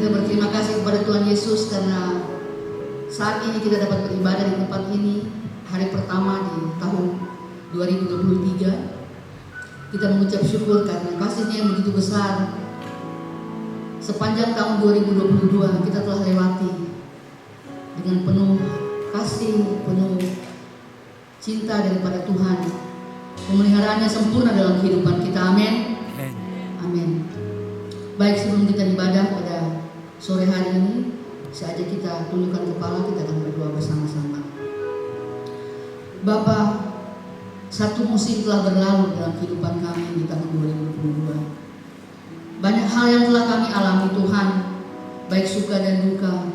Kita berterima kasih kepada Tuhan Yesus karena saat ini kita dapat beribadah di tempat ini, hari pertama di tahun 2023. Kita mengucap syukur karena kasih-Nya yang begitu besar. Sepanjang tahun 2022 kita telah lewati dengan penuh kasih, penuh cinta daripada Tuhan. Pemeliharaannya sempurna dalam kehidupan kita. Amin. Amin. Baik, sebelum kita ibadah pada sore hari ini, saja kita tundukkan kepala, kita akan berdoa bersama-sama. Bapa, satu musim telah berlalu dalam kehidupan kami di tahun 2022. Banyak hal yang telah kami alami Tuhan, baik suka dan duka,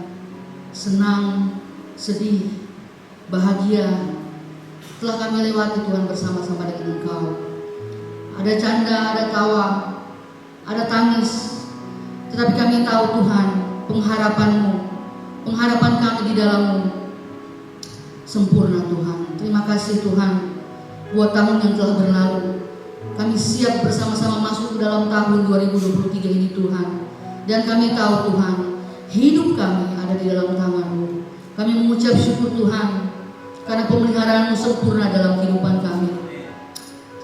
senang, sedih, bahagia, telah kami lewati Tuhan bersama-sama dengan Engkau. Ada canda, ada tawa, ada tangis, tetapi kami tahu Tuhan, pengharapan-Mu, pengharapan kami di dalam-Mu sempurna Tuhan. Terima kasih Tuhan buat tahun yang telah berlalu. Kami siap bersama-sama masuk ke dalam tahun 2023 ini Tuhan. Dan kami tahu Tuhan, hidup kami ada di dalam tangan-Mu. Kami mengucap syukur Tuhan karena pemeliharaan-Mu sempurna dalam kehidupan kami.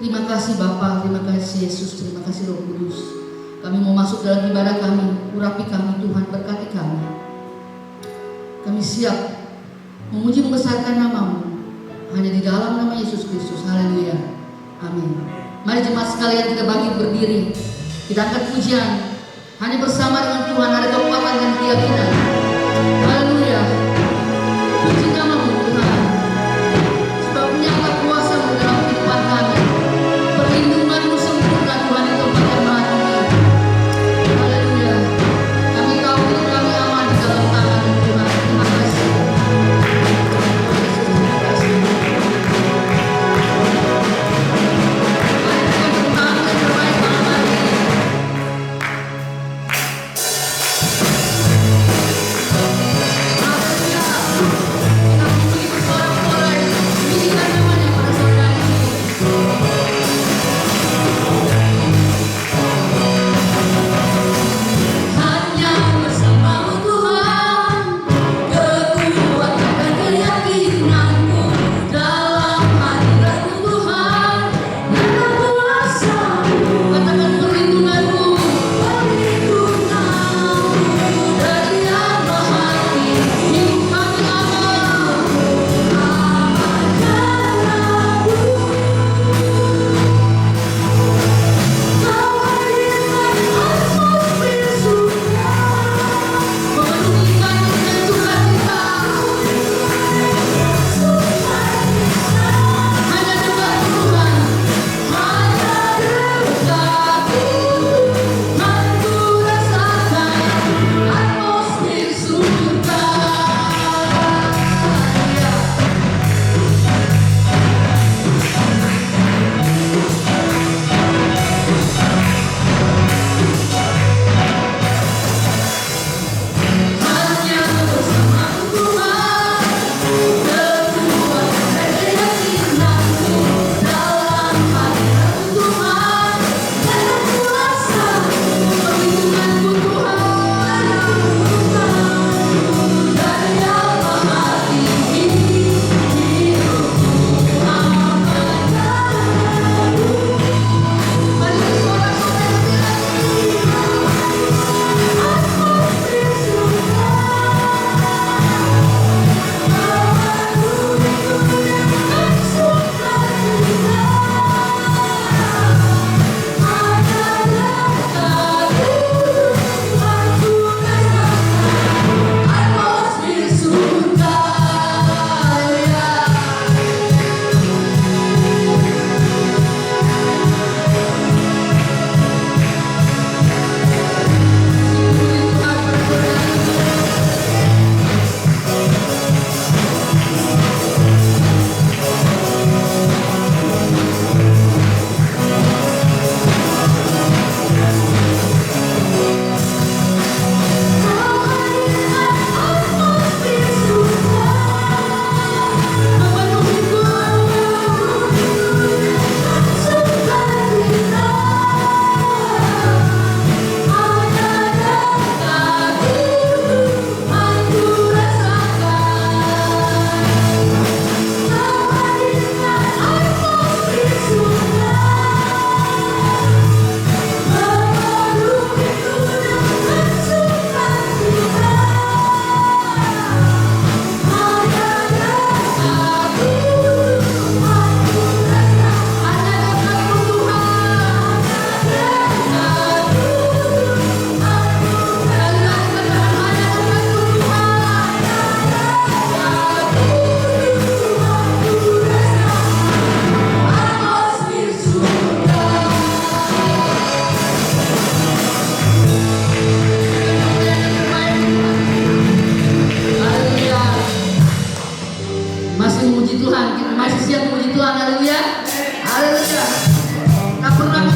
Terima kasih Bapa, terima kasih Yesus, terima kasih Roh Kudus. Kami mau masuk dalam ibadah kami, urapi kami Tuhan, berkati kami. Kami siap memuji membesarkan nama-Mu hanya di dalam nama Yesus Kristus. Haleluya. Amin. Mari jemaat sekalian kita bangkit berdiri. Kita angkat pujian. Hanya bersama dengan Tuhan ada kekuatan dan keyakinan. Haleluya. Puji nama-Mu Tuhan. Sebab nyata kuasa-Mu dalam kehidupan kami. Perlindungan-Mu sempurna Tuhan di tempat yang maha tinggi. Haleluya. Kami tahu hidup kami aman di dalam tangan-Mu Tuhan. Terima kasih. Hallelujah.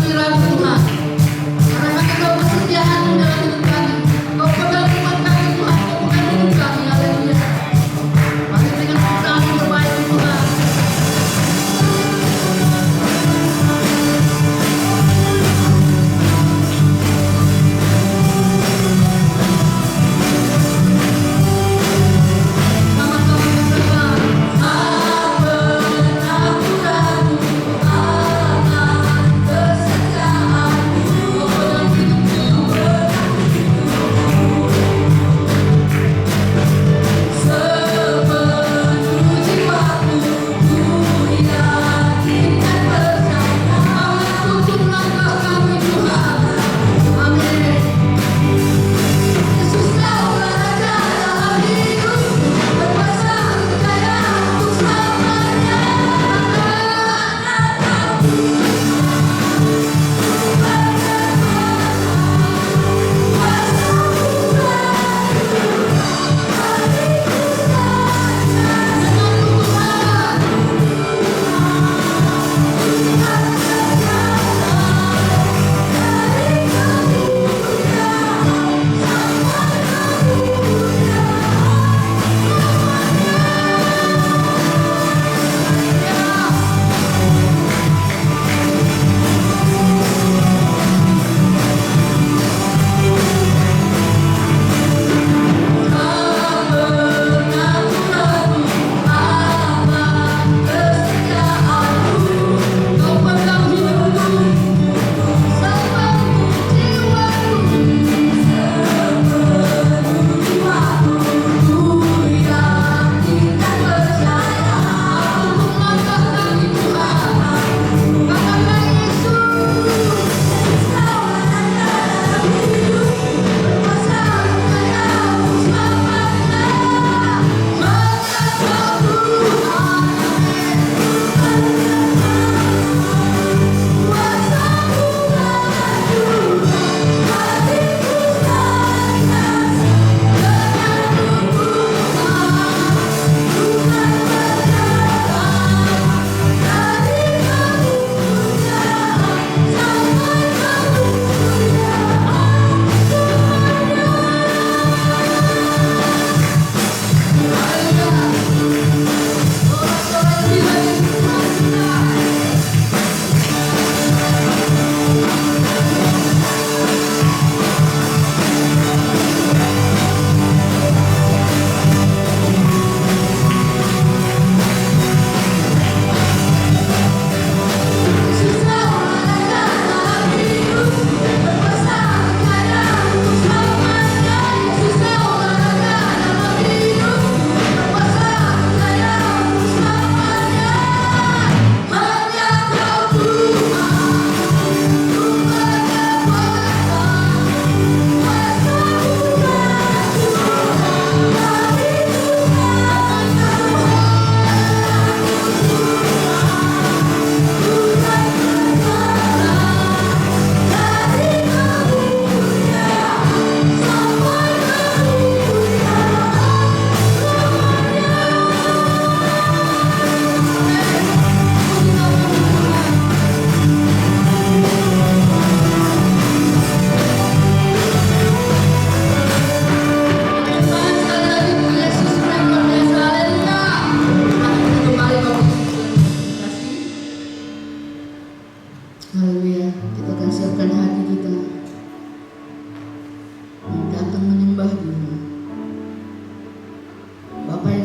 kami ragu Tuhan. Karena kami tahu kesetiaan-Mu dalam hidup kami. Kau pegang iman kami Tuhan, Kau pegang hidup kami. Haleluya. Mari dengan usaha yang terbaik Tuhan.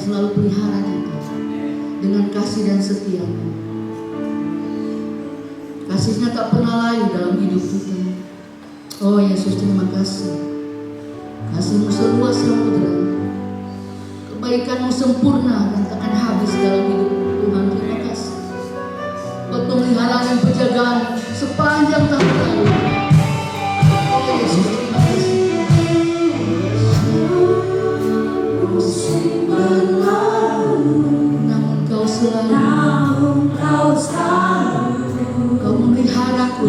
selalu pelihara kita dengan kasih dan setia-Nya. Kasih-Nya tak pernah layu dalam hidup kita. Oh Yesus, terima kasih. Kasih-Mu seluas samudera, kebaikan-Mu sempurna dan takkan habis dalam hidup Tuhan. Terima kasih buat pemeliharaan dan penjagaan sepanjang tahun lalu. Oh Yesus, terima kasih. Musim berlalu, namun Kau selalu, Kau memeliharaku,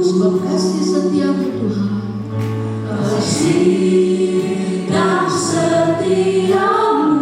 sebab kasih setia-Mu Tuhan. Kasih dan setia-Mu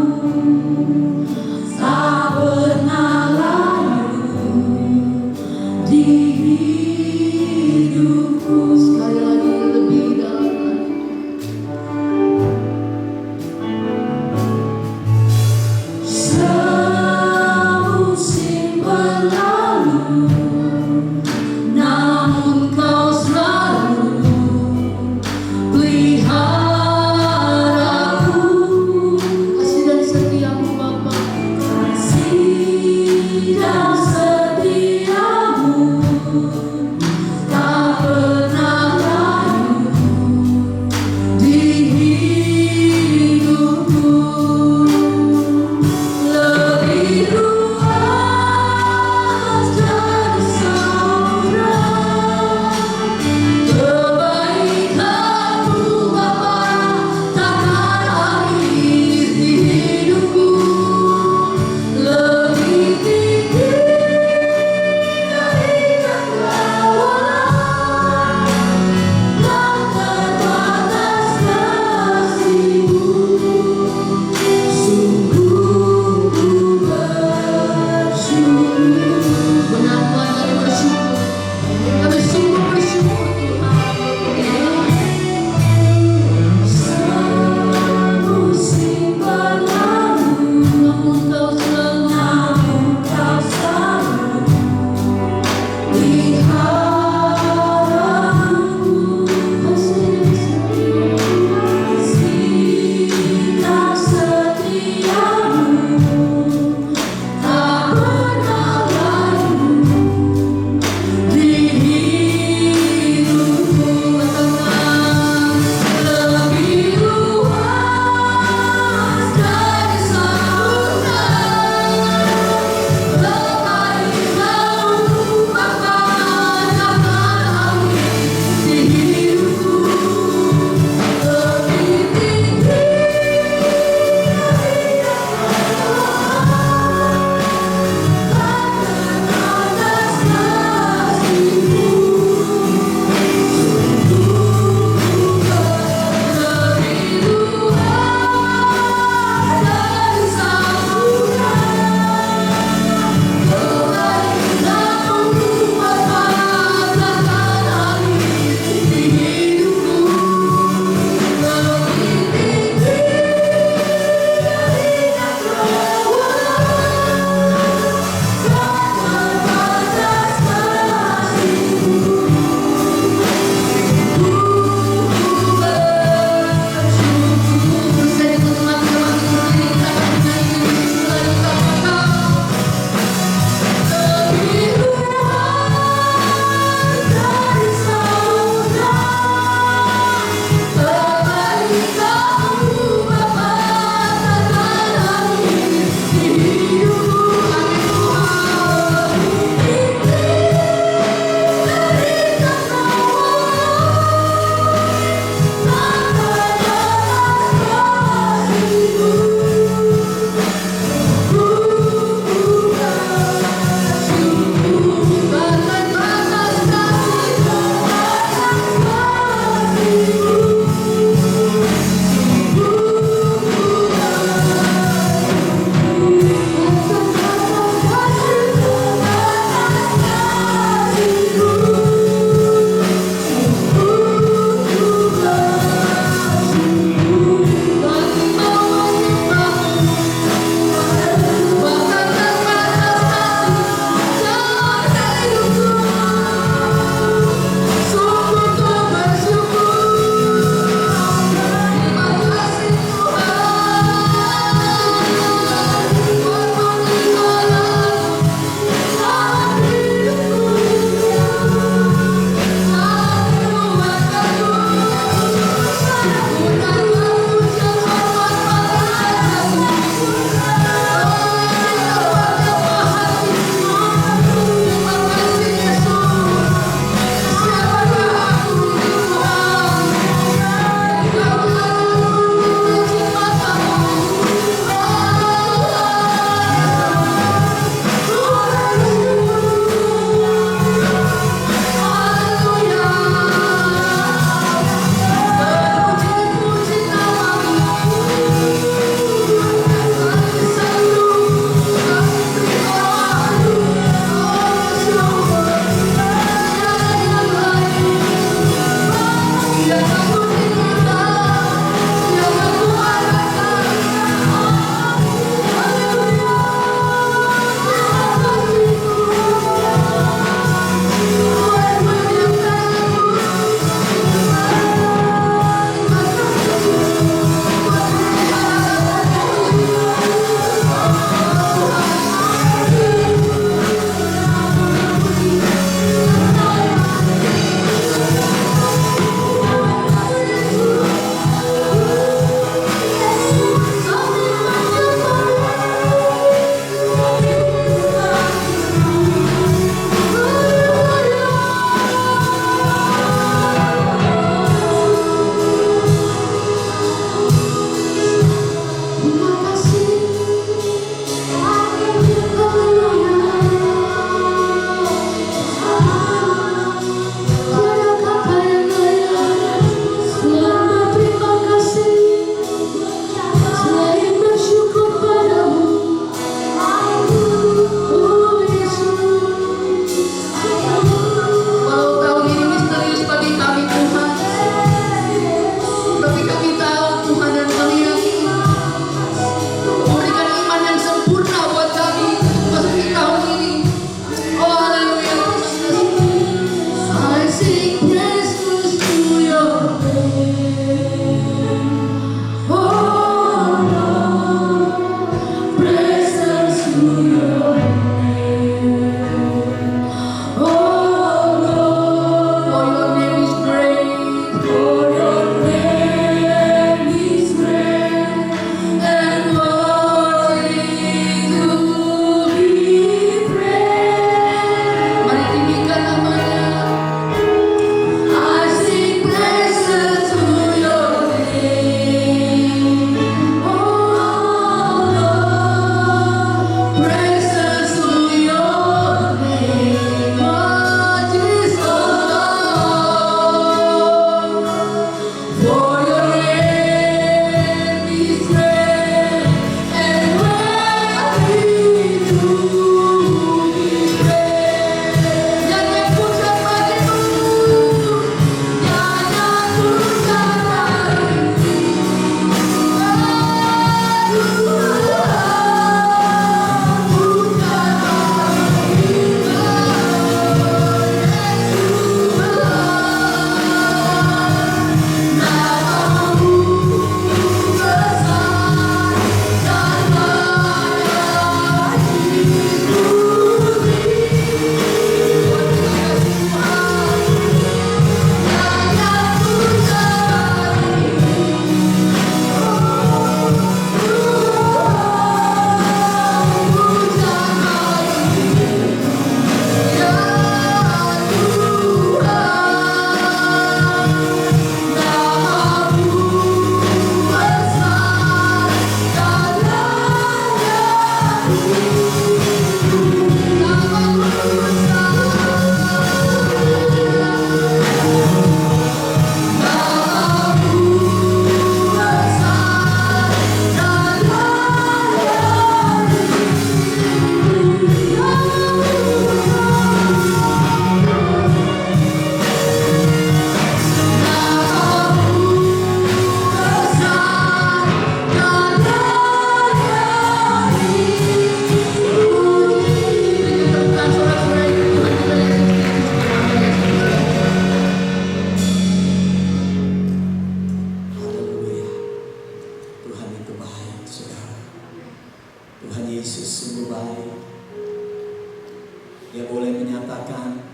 Dia boleh menyatakan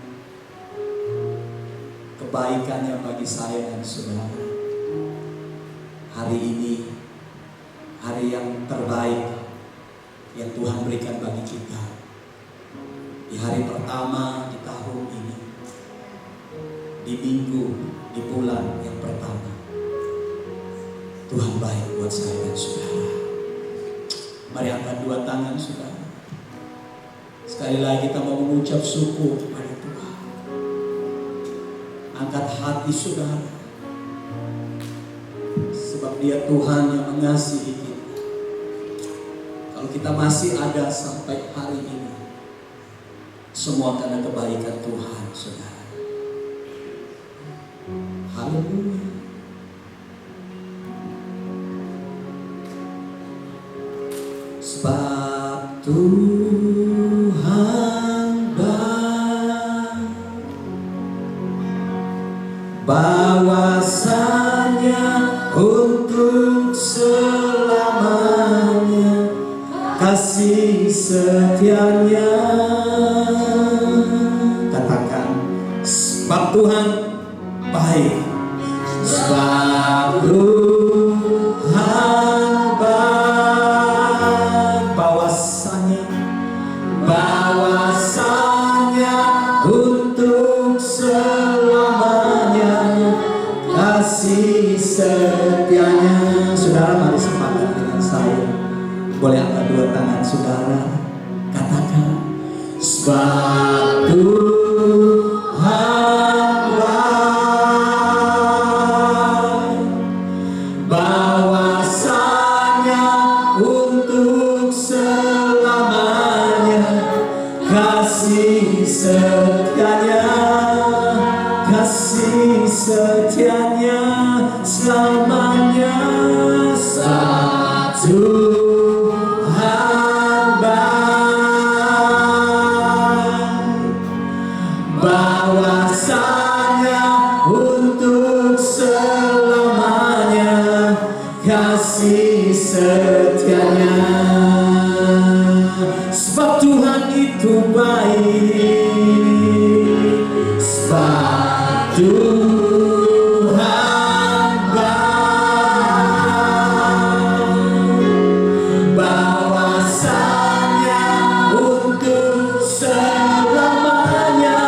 kebaikannya bagi saya dan saudara. Hari ini hari yang terbaik yang Tuhan berikan bagi kita. Di hari pertama di tahun ini, di minggu, di bulan yang pertama, Tuhan baik buat saya dan saudara. Mari angkat dua tangan saudara. Sekali lagi kita mau mengucap syukur kepada Tuhan. Angkat hati saudara, sebab Dia Tuhan yang mengasihi kita. Kalau kita masih ada sampai hari ini, semua karena kebaikan Tuhan saudara. Haleluya. Sebab Tuhan baik, bahwasanya untuk selamanya kasih setianya. Katakan, sebab Tuhan baik, sebab Tuhan baik, bahwasanya untuk selamanya kasih setianya. Saudara, mari sepakat dengan saya. Boleh angkat dua tangan saudara, katakan, sebab Tuhan baik, bahwasanya untuk selamanya kasih setianya, kasih setianya selamanya. Satu Tuhan baik, bahwasanya untuk selamanya kasih setianya. Sebab Tuhan itu baik, sebab Tuhan baik, bahwasanya untuk selamanya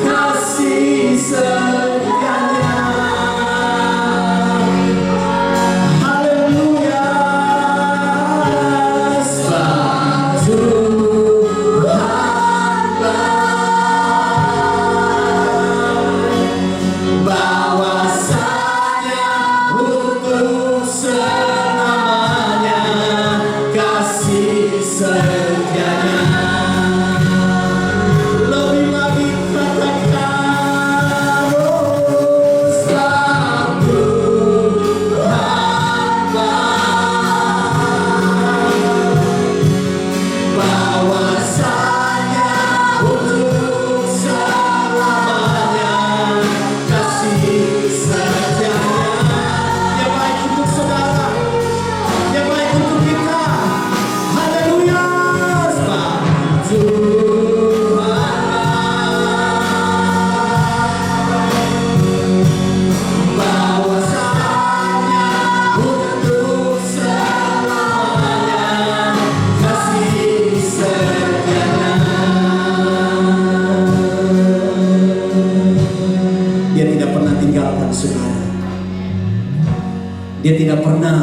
kasih setianya. Haleluya. Sebab Tuhan baik, bahwasanya untuk selamanya kasih setianya. Lebih lagi katakan, oh, sebab Tuhan baik, bahwasanya untuk selamanya kasih setianya. Dia baik untuk saudara, Dia baik untuk kita. Haleluya. Sebab Tuhan bahwasanya untuk selamanya kasih setianya. Dia tidak pernah tinggalkan saudara. Dia tidak pernah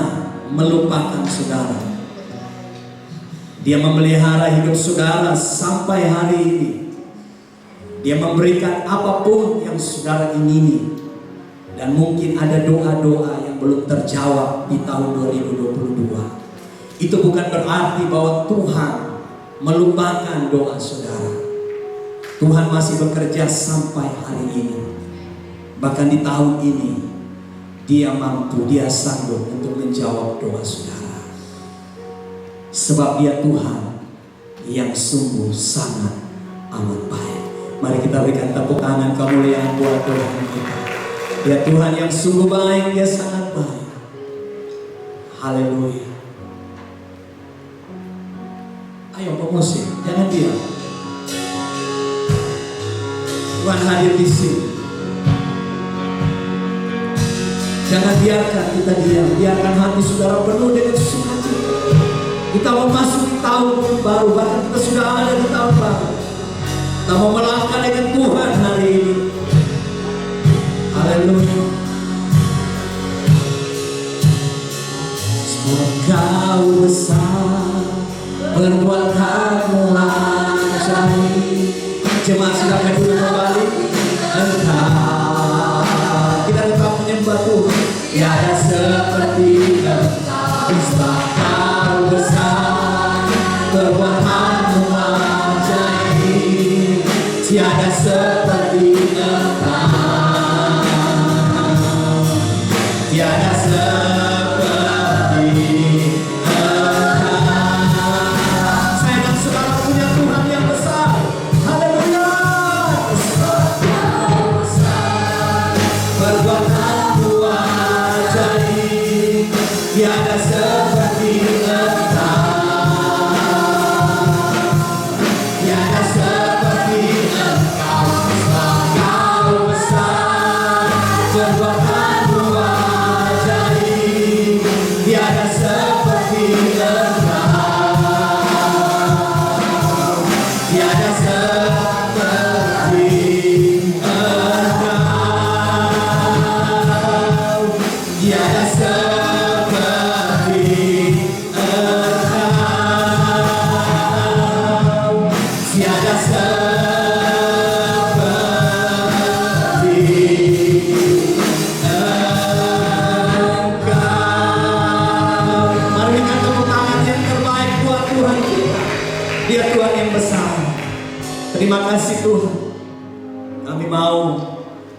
melupakan saudara. Dia memelihara hidup saudara sampai hari ini. Dia memberikan apapun yang saudara ingini. Dan mungkin ada doa-doa yang belum terjawab di tahun 2022. Itu bukan berarti bahwa Tuhan melupakan doa saudara. Tuhan masih bekerja sampai hari ini. Bahkan di tahun ini Dia mampu, Dia sanggup untuk menjawab doa saudara. Sebab Dia Tuhan yang sungguh sangat amat baik. Mari kita berikan tepuk tangan kemuliaan buat Tuhan kita. Dia Tuhan yang sungguh baik, Dia sangat baik. Haleluya. Ayo pemusik, jangan diam. Tuhan hadir di sini. Jangan biarkan kita diam, biarkan hati saudara penuh dengan sukacita. Kita memasuki tahun yang baru, bahkan kita sudah ada di tahun baru. Kita mau melangkah dengan Tuhan hari ini. Haleluya. Engkau besar, perbuatanmu ajaib. Jemaat silakan dulu kembali. Engkau, kita tetap menyembah Tuhan. Tiada seperti Engkau, Engkau besar, perbuatanmu ajaib. Tiada seperti Engkau, tiada seperti tiada seperti Engkau, tiada seperti Engkau, Engkau besar, perbuatanmu ajaib, tiada seperti Engkau, tiada seperti Engkau, tiada seperti Dia Tuhan yang besar. Terima kasih Tuhan. Kami mau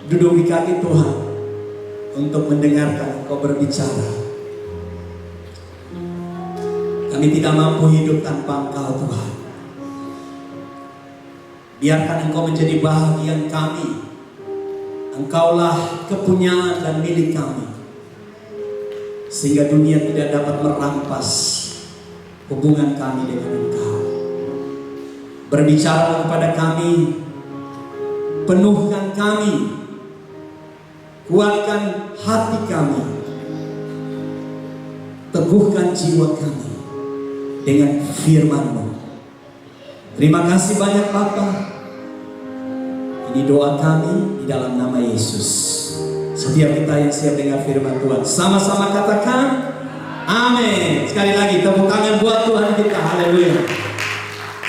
duduk di kaki Tuhan untuk mendengarkan Engkau berbicara. Kami tidak mampu hidup tanpa Engkau Tuhan. Biarkan Engkau menjadi bahagian kami. Engkaulah kepunyaan dan milik kami, sehingga dunia tidak dapat merampas hubungan kami dengan Engkau. Berbicara kepada kami, penuhkan kami, kuatkan hati kami, teguhkan jiwa kami dengan firman-Mu. Terima kasih banyak Bapa. Ini doa kami di dalam nama Yesus. Setiap kita yang siap dengar firman Tuhan, sama-sama katakan amin. Sekali lagi tepuk tangan buat Tuhan kita. Haleluya.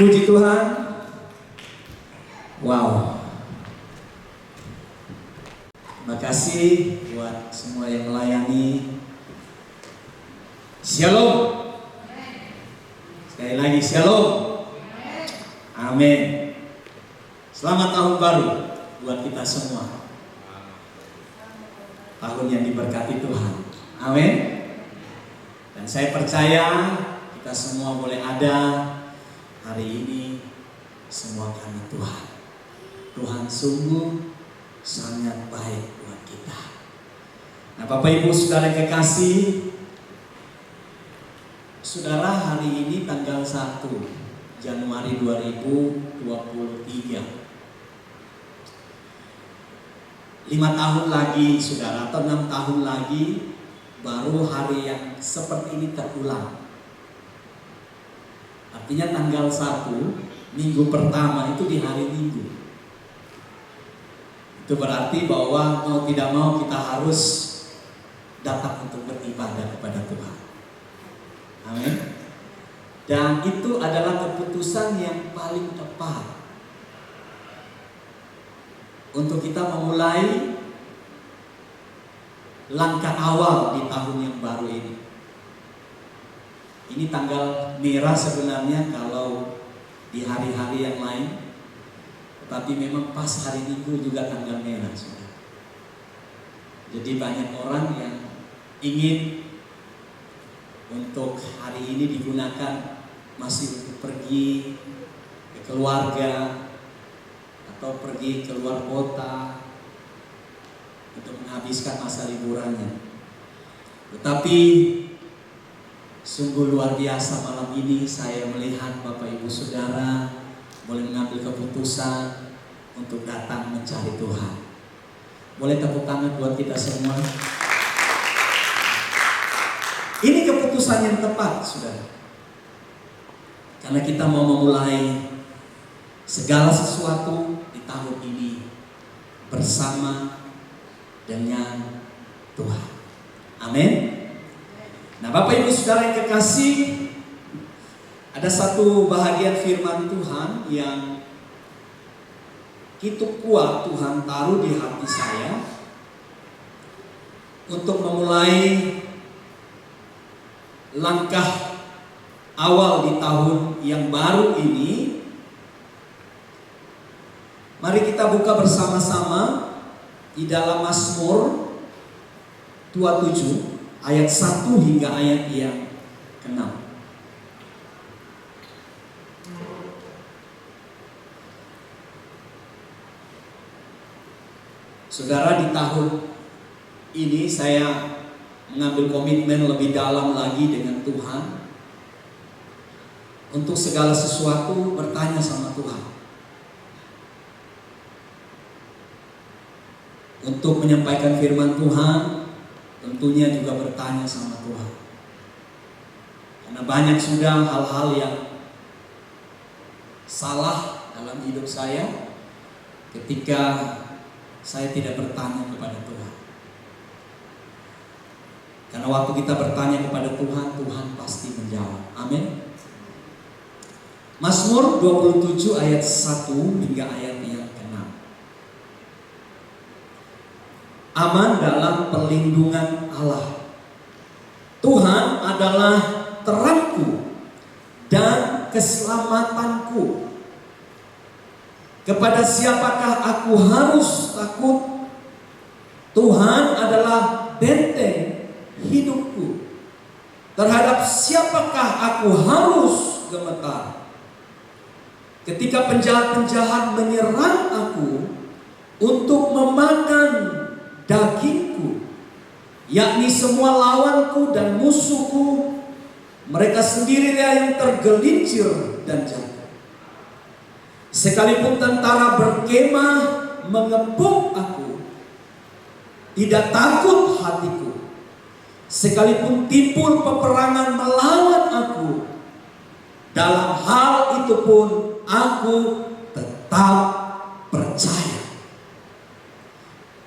Puji Tuhan. Wow. Terima kasih buat semua yang melayani. Shalom. Sekali lagi shalom. Amin. Selamat tahun baru buat kita semua. Tahun yang diberkati Tuhan. Amin. Dan saya percaya kita semua boleh ada hari ini semua karena Tuhan. Tuhan sungguh sangat baik buat kita. Nah Bapak Ibu Saudara kekasih, Saudara, hari ini tanggal 1 Januari 2023, 5 tahun lagi Saudara, atau 6 tahun lagi baru hari yang seperti ini terulang. Artinya tanggal 1 minggu pertama itu di hari Minggu. Itu berarti bahwa mau tidak mau kita harus datang untuk beribadah kepada Tuhan. Amin. Dan itu adalah keputusan yang paling tepat untuk kita memulai langkah awal di tahun yang baru ini. Ini tanggal merah sebenarnya kalau di hari-hari yang lain, tetapi memang pas hari Minggu juga tanggal merah. Saudara. Jadi banyak orang yang ingin untuk hari ini digunakan masih untuk pergi ke keluarga atau pergi keluar kota untuk menghabiskan masa liburannya. Tetapi sungguh luar biasa malam ini saya melihat Bapak Ibu Saudara boleh mengambil keputusan untuk datang mencari Tuhan. Boleh tepuk tangan buat kita semua. Ini keputusan yang tepat, saudara. Karena kita mau memulai segala sesuatu di tahun ini bersama dengan Tuhan. Amin. Nah, Bapak Ibu Saudara yang kekasih, ada satu bahagian firman Tuhan yang begitu kuat Tuhan taruh di hati saya untuk memulai langkah awal di tahun yang baru ini. Mari kita buka bersama-sama di dalam Mazmur 27 ayat 1 hingga ayat yang ke-6. Saudara, di tahun ini saya mengambil komitmen lebih dalam lagi dengan Tuhan untuk segala sesuatu bertanya sama Tuhan, untuk menyampaikan firman Tuhan tentunya juga bertanya sama Tuhan, karena banyak sudah hal-hal yang salah dalam hidup saya ketika saya tidak bertanya kepada Tuhan. Karena waktu kita bertanya kepada Tuhan, Tuhan pasti menjawab. Amin. Mazmur 27 ayat 1 hingga ayat yang ke-6. Aman dalam perlindungan Allah. Tuhan adalah terangku dan keselamatanku. Kepada siapakah aku harus takut? Tuhan adalah benteng hidupku. Terhadap siapakah aku harus gemetar? Ketika penjahat-penjahat menyerang aku untuk memakan dagingku, yakni semua lawanku dan musuhku, mereka sendirilah yang tergelincir dan jatuh. Sekalipun tentara berkemah mengepung aku, tidak takut hatiku. Sekalipun timbul peperangan melawan aku, dalam hal itu pun aku tetap percaya.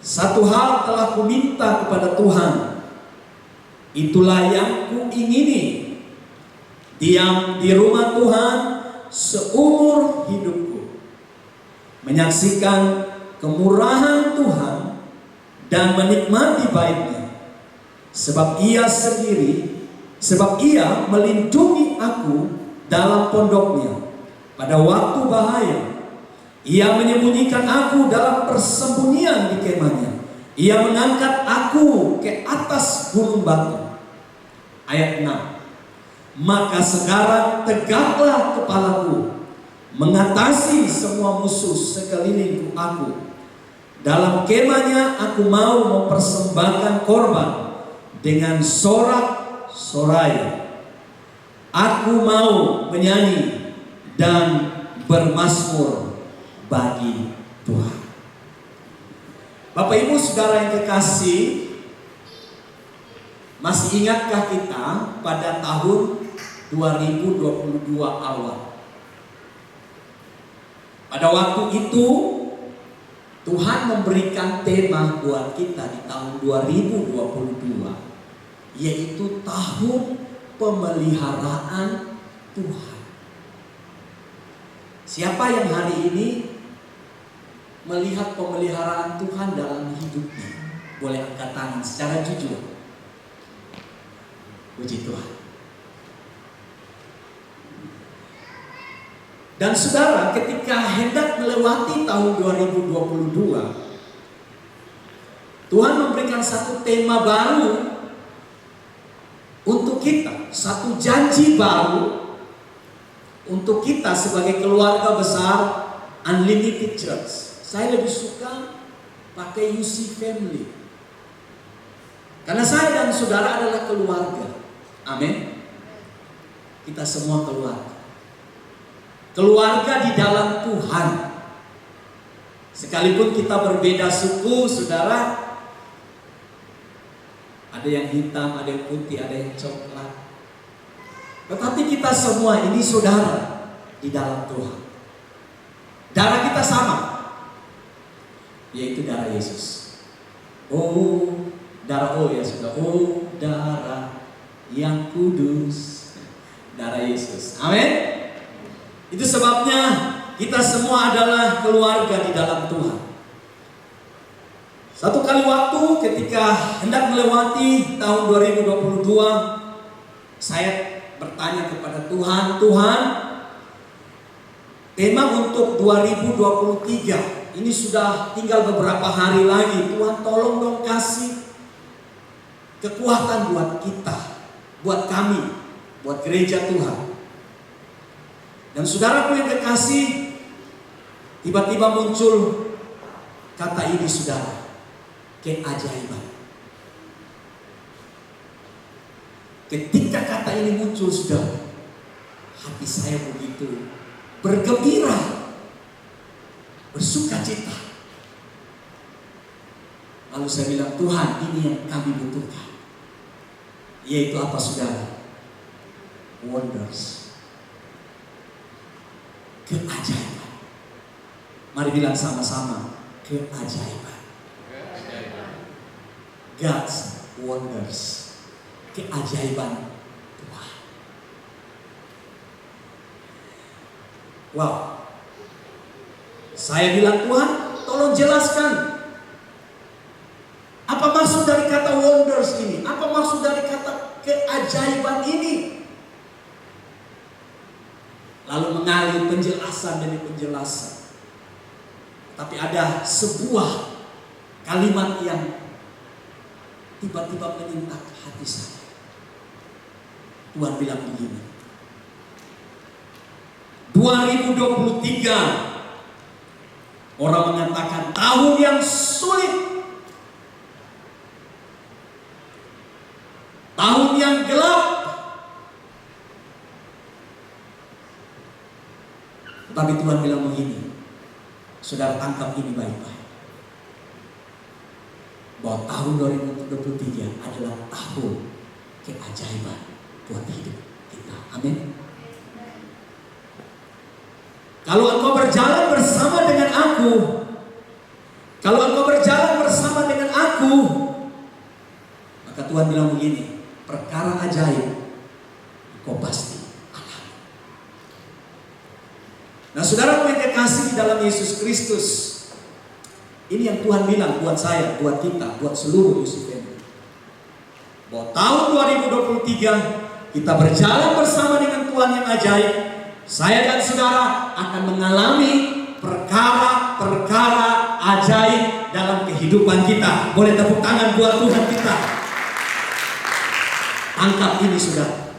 Satu hal telah kuminta kepada Tuhan, itulah yang kuingini, diam di rumah Tuhan seumur hidupku, menyaksikan kemurahan Tuhan dan menikmati baiknya. Sebab Ia melindungi aku dalam pondoknya. Pada waktu bahaya, Ia menyembunyikan aku dalam persembunyian di kemahnya. Ia mengangkat aku ke atas gunung batu. Ayat 6. Maka sekarang tegaklah kepalaku, mengatasi semua musuh sekelilingku aku. Dalam kemahnya aku mau mempersembahkan korban dengan sorak-sorai. Aku mau menyanyi dan bermazmur bagi Tuhan. Bapak Ibu Saudara yang kekasih, masih ingatkah kita pada tahun 2022 awal? Pada waktu itu Tuhan memberikan tema buat kita di tahun 2022, yaitu tahun pemeliharaan Tuhan. Siapa yang hari ini melihat pemeliharaan Tuhan dalam hidupnya? Boleh angkat tangan secara jujur. Puji Tuhan. Dan saudara, ketika hendak melewati tahun 2022, Tuhan memberikan satu tema baru untuk kita, satu janji baru untuk kita sebagai keluarga besar Unlimited Church. Saya lebih suka pakai UC Family, karena saya dan saudara adalah keluarga. Amin. Kita semua keluarga. Keluarga di dalam Tuhan. Sekalipun kita berbeda suku, saudara, ada yang hitam, ada yang putih, ada yang coklat. Tetapi kita semua ini saudara di dalam Tuhan. Darah kita sama, yaitu darah Yesus. Oh, darah ya sudah. Oh, darah yang kudus, darah Yesus. Amin. Itu sebabnya kita semua adalah keluarga di dalam Tuhan. Satu kali waktu ketika hendak melewati tahun 2022, saya bertanya kepada Tuhan, Tuhan, tema untuk 2023 ini sudah tinggal beberapa hari lagi. Tuhan, tolong dong kasih kekuatan buat kita, buat kami, buat gereja Tuhan. Dan saudaraku yang kekasih, tiba-tiba muncul kata ini, saudara, keajaiban. Ketika kata ini muncul, saudara, hati saya begitu bergembira, bersuka cita. Lalu saya bilang, Tuhan, ini yang kami butuhkan. Yaitu apa, saudara? Wonders. Keajaiban. Mari bilang sama-sama, keajaiban. God's wonders. Keajaiban Tuhan. Wow. Saya bilang, Tuhan, tolong jelaskan. Apa maksud dari kata wonders ini? Apa maksud dari kata keajaiban ini? Lalu mengalir penjelasan demi penjelasan. Tapi ada sebuah kalimat yang tiba-tiba menyentak hati saya. Tuhan bilang begini, 2023 orang mengatakan tahun yang sulit, tahun yang gelap. Tapi Tuhan bilang begini, saudara tangkap ini baik-baik, bahwa tahun 2023 adalah tahun keajaiban buat hidup kita. Amin. Kalau engkau berjalan bersama dengan aku, kalau engkau berjalan bersama dengan aku, maka Tuhan bilang begini, perkara ajaib engkau pasti alami. Nah, saudara yang kekasih di dalam Yesus Kristus, ini yang Tuhan bilang buat saya, buat kita, buat seluruh Yusuf ini, bahwa tahun 2023 kita berjalan bersama dengan Tuhan yang ajaib. Saya dan saudara akan mengalami perkara-perkara ajaib dalam kehidupan kita. Boleh tepuk tangan buat Tuhan kita. Tangkap ini, saudara.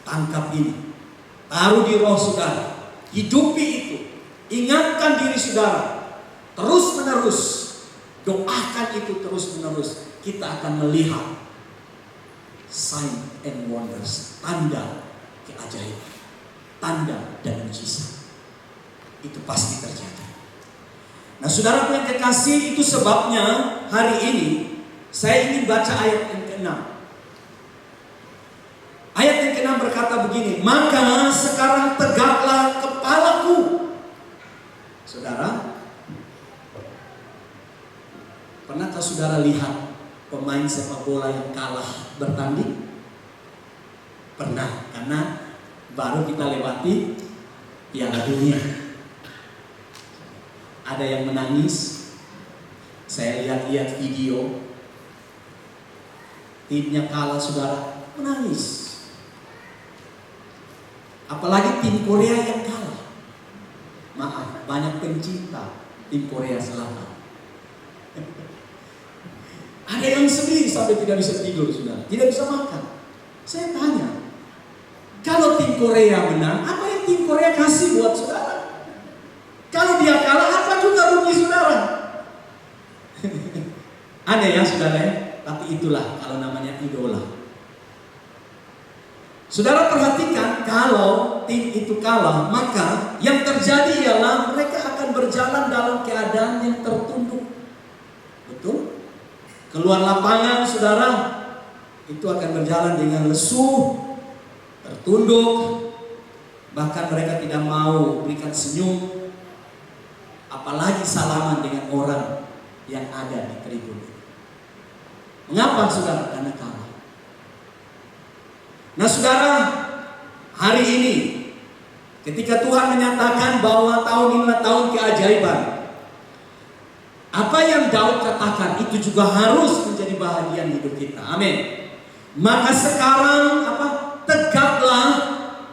Tangkap ini. Taruh di roh saudara. Hidupi itu. Ingatkan diri saudara. Terus menerus. Doakan itu terus menerus. Kita akan melihat sign and wonders, tanda keajaiban, tanda dan mujizat. Itu pasti terjadi. Nah, saudara yang kekasih, itu sebabnya hari ini saya ingin baca ayat yang ke-6. Ayat yang ke-6 berkata begini, maka sekarang tegaklah kepalaku. Saudara, pernahkah saudara lihat pemain sepak bola yang kalah bertanding? Pernah, karena baru kita lewati Piala Dunia. Ada yang menangis. Saya lihat-lihat video, timnya kalah, saudara, menangis. Apalagi tim Korea yang kalah. Maaf, banyak pencinta tim Korea Selatan. Ada yang sedih sampai tidak bisa tidur, saudara, tidak bisa makan. Saya tanya, kalau tim Korea menang, apa yang tim Korea kasih buat saudara? Kalau dia kalah, apa juga rugi saudara? Aneh ya saudara ya, tapi itulah kalau namanya idola. Saudara perhatikan, kalau tim itu kalah, maka yang terjadi ialah mereka akan berjalan berjalan dalam keadaan yang tertunduk. Betul? Keluar lapangan, saudara, itu akan berjalan dengan lesu, tertunduk, bahkan mereka tidak mau berikan senyum, apalagi salaman dengan orang yang ada di tribun. Mengapa, saudara? Karena kalah. Nah, saudara, hari ini ketika Tuhan menyatakan bahwa tahun ini adalah tahun keajaiban, apa yang Daud katakan itu juga harus menjadi bahagian hidup kita. Amin. Maka sekarang tegaklah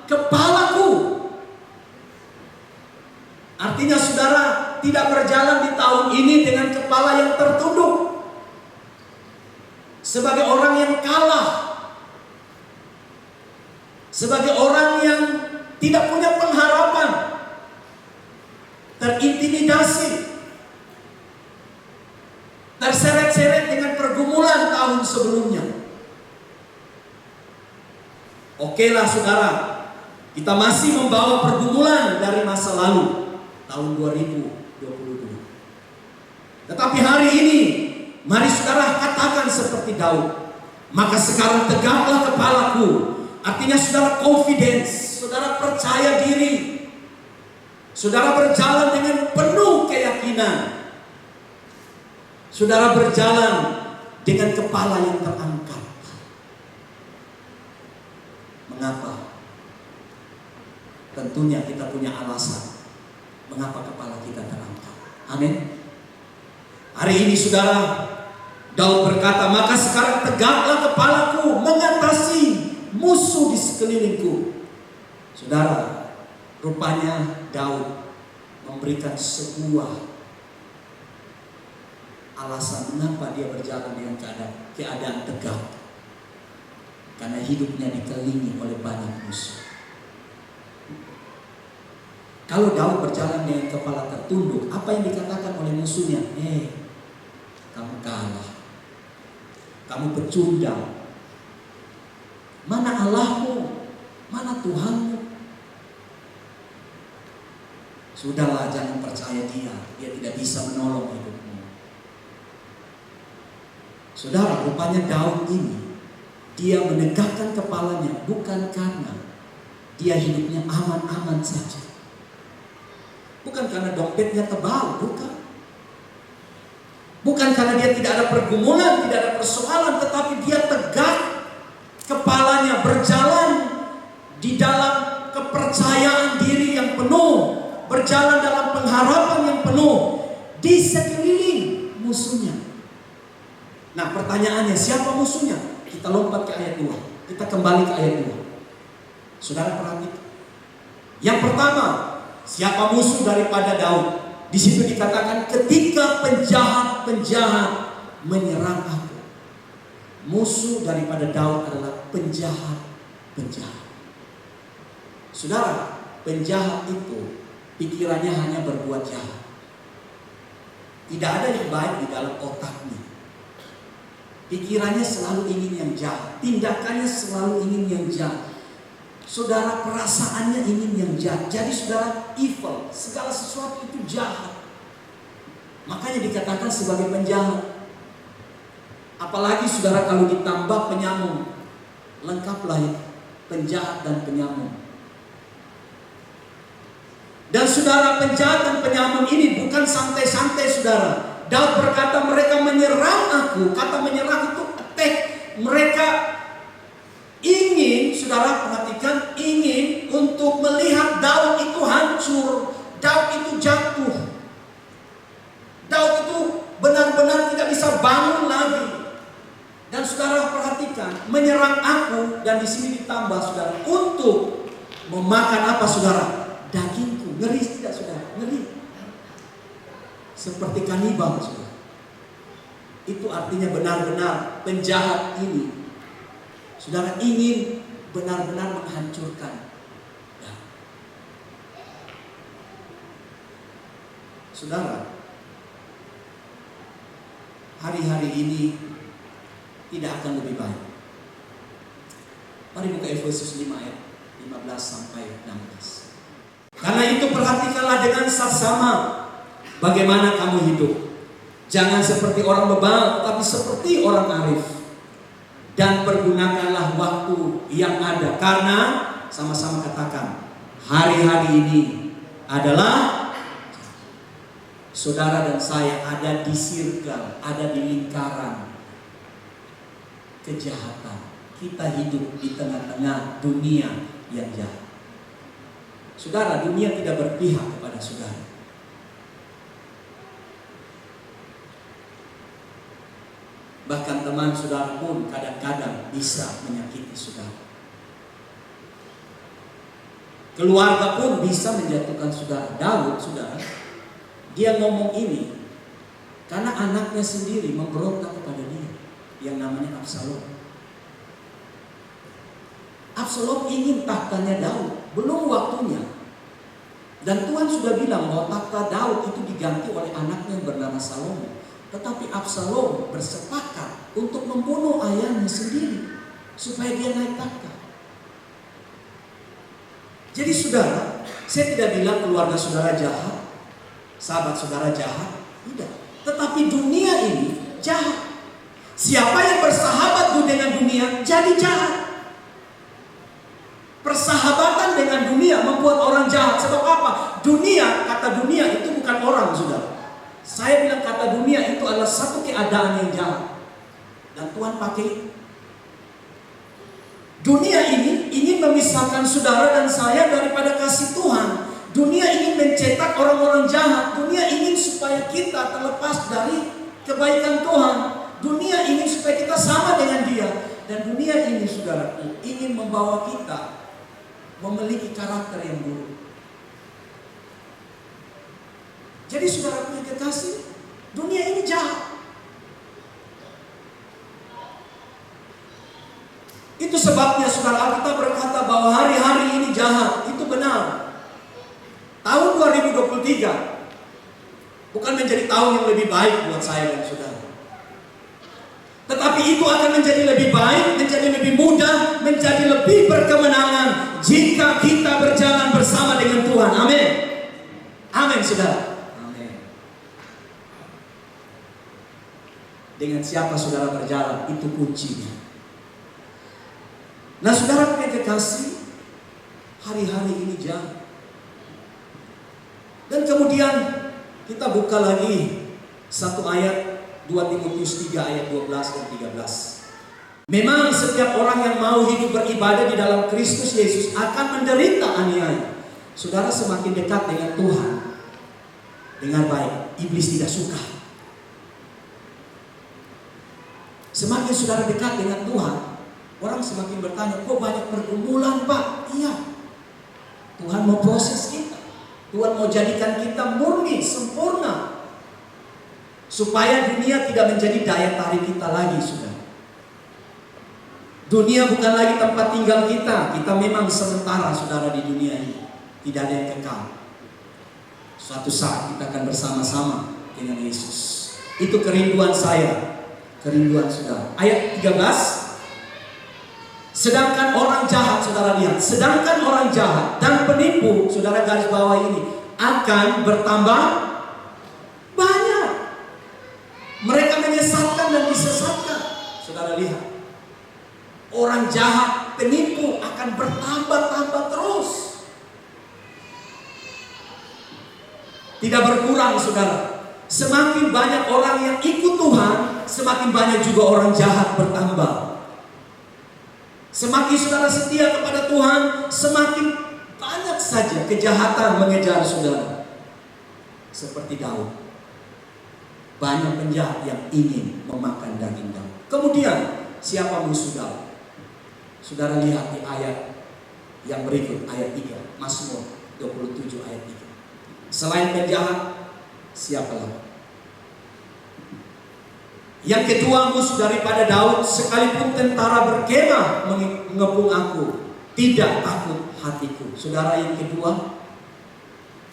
kepalaku. Artinya saudara tidak berjalan di tahun ini dengan kepala yang tertunduk, sebagai orang yang kalah, sebagai orang yang tidak punya pengharapan, terintimidasi, terseret-seret dengan pergumulan tahun sebelumnya. Oke lah saudara, kita masih membawa pergumulan dari masa lalu, tahun 2022. Tetapi hari ini, mari saudara katakan seperti Daud, maka sekarang tegaklah kepalaku. Artinya saudara confidence, saudara percaya diri, saudara berjalan dengan penuh keyakinan, saudara berjalan dengan kepala yang terangkat. Mengapa? Tentunya kita punya alasan mengapa kepala kita terangkat. Amin. Hari ini saudara, Daud berkata, maka sekarang tegaklah kepalaku mengatasi musuh di sekelilingku. Saudara, rupanya Daud memberikan sebuah alasan mengapa dia berjalan dengan keadaan tegak. Karena hidupnya dikelilingi oleh banyak musuh. Kalau Daud berjalan dengan kepala tertunduk, apa yang dikatakan oleh musuhnya? Kamu kalah, kamu pecundang. Mana Allahmu? Mana Tuhanmu? Sudahlah, jangan percaya dia tidak bisa menolong hidupmu. Saudara, rupanya Daud ini, dia menegakkan kepalanya bukan karena dia hidupnya aman-aman saja, bukan karena dompetnya tebal, bukan karena dia tidak ada pergumulan, tidak ada persoalan, tetapi dia tegak, kepalanya berjalan di dalam kepercayaan diri yang penuh, berjalan dalam pengharapan yang penuh di sekeliling musuhnya. Nah, pertanyaannya, siapa musuhnya? Kita lompat ke ayat 2. Kita kembali ke ayat 2. Saudara perhatikan. Yang pertama, siapa musuh daripada Daud? Di situ dikatakan ketika penjahat-penjahat menyerang aku. Musuh daripada Daud adalah penjahat-penjahat. Saudara, penjahat itu pikirannya hanya berbuat jahat. Tidak ada yang baik di dalam otaknya. Pikirannya selalu ingin yang jahat, tindakannya selalu ingin yang jahat. Saudara, perasaannya ingin yang jahat. Jadi saudara, evil, segala sesuatu itu jahat. Makanya dikatakan sebagai penjahat. Apalagi saudara kalau ditambah penyamun, lengkaplah itu, penjahat dan penyamun. Dan saudara, penjahat dan penyamun ini bukan santai-santai saudara. Daud berkata mereka menyerang aku. Kata menyerang itu attack. Mereka ingin, saudara perhatikan, ingin untuk melihat Daud itu hancur, Daud itu jatuh, Daud itu benar-benar tidak bisa bangun lagi. Dan saudara perhatikan, menyerang aku, dan di sini ditambah saudara, untuk memakan apa saudara? Dagingku. Ngeri tidak saudara? Ngeri. Seperti kanibal saudara. Itu artinya benar-benar penjahat ini, saudara, ingin benar-benar menghancurkan. Saudara, hari-hari ini tidak akan lebih baik. Mari buka Efesus 5 ayat 15 sampai 16. Karena itu perhatikanlah dengan saksama Bagaimana kamu hidup? Jangan seperti orang bebal, tapi seperti orang arif. Dan pergunakanlah waktu yang ada. Karena, sama-sama katakan, hari-hari ini adalah saudara dan saya ada di circle, ada di lingkaran kejahatan. Kita hidup di tengah-tengah dunia yang jahat. Saudara, dunia tidak berpihak kepada saudara. Bahkan teman saudara pun kadang-kadang bisa menyakiti saudara. Keluarga pun bisa menjatuhkan saudara. Daud, saudara, dia ngomong ini karena anaknya sendiri memberontak kepada dia, yang namanya Absalom. Absalom ingin tahtanya Daud, belum waktunya. Dan Tuhan sudah bilang bahwa takhta Daud itu diganti oleh anaknya yang bernama Salomo. Tetapi Absalom bersepakat untuk membunuh ayahnya sendiri supaya dia naik takhta. Jadi saudara, saya tidak bilang keluarga saudara jahat, sahabat saudara jahat, tidak. Tetapi dunia ini jahat. Siapa yang bersahabat dengan dunia jadi jahat. Persahabatan dengan dunia membuat orang jahat. Sebab apa? Dunia, kata dunia itu bukan orang, saudara. Saya bilang kata dunia itu adalah satu keadaan yang jahat. Dan Tuhan pakai dunia ini ingin memisahkan saudara dan saya daripada kasih Tuhan. Dunia ingin mencetak orang-orang jahat. Dunia ingin supaya kita terlepas dari kebaikan Tuhan. Dunia ingin supaya kita sama dengan Dia. Dan dunia ini, saudaraku, ingin membawa kita memiliki karakter yang buruk. Jadi saudara punya kekasih, dunia ini jahat. Itu sebabnya saudara, Alkitab berkata bahwa hari-hari ini jahat. Itu benar. Tahun 2023 bukan menjadi tahun yang lebih baik buat saya dan saudara. Tetapi itu akan menjadi lebih baik, menjadi lebih mudah, menjadi lebih berkemenangan jika kita berjalan bersama dengan Tuhan. Amin. Amin, saudara. Dengan siapa saudara berjalan, itu kuncinya. Nah, saudara punya kekasih, hari-hari ini jahat. Dan kemudian kita buka lagi satu ayat, 2 Timotius 3 ayat 12 dan 13. Memang setiap orang yang mau hidup beribadah di dalam Kristus Yesus akan menderita aniaya. Saudara semakin dekat dengan Tuhan, dengan baik, iblis tidak suka. Semakin saudara dekat dengan Tuhan, orang semakin bertanya, kok banyak pergumulan Pak? Iya, Tuhan mau proses kita. Tuhan mau jadikan kita murni, sempurna, supaya dunia tidak menjadi daya tarik kita lagi, saudara. Dunia bukan lagi tempat tinggal kita. Kita memang sementara, saudara, di dunia ini. Tidak ada yang kekal. Suatu saat kita akan bersama-sama dengan Yesus. Itu kerinduan saya, kerinduan saudara. Ayat 13. Sedangkan orang jahat, saudara lihat, sedangkan orang jahat dan penipu, saudara garis bawah ini, akan bertambah banyak. Mereka menyesatkan dan disesatkan. Saudara lihat, orang jahat, penipu akan bertambah-tambah terus. Tidak berkurang, saudara. Semakin banyak orang yang ikut Tuhan, semakin banyak juga orang jahat bertambah. Semakin saudara setia kepada Tuhan, semakin banyak saja kejahatan mengejar saudara. Seperti Daud, banyak penjahat yang ingin memakan daging Daud. Kemudian siapa musuh Daud? Saudara lihat di ayat yang berikut, ayat 3, Mazmur 27 ayat 3. Selain penjahat, siapa lagi? Yang kedua, musuh daripada Daud, sekalipun tentara berkemah mengepung aku, tidak takut hatiku. Saudara, yang kedua,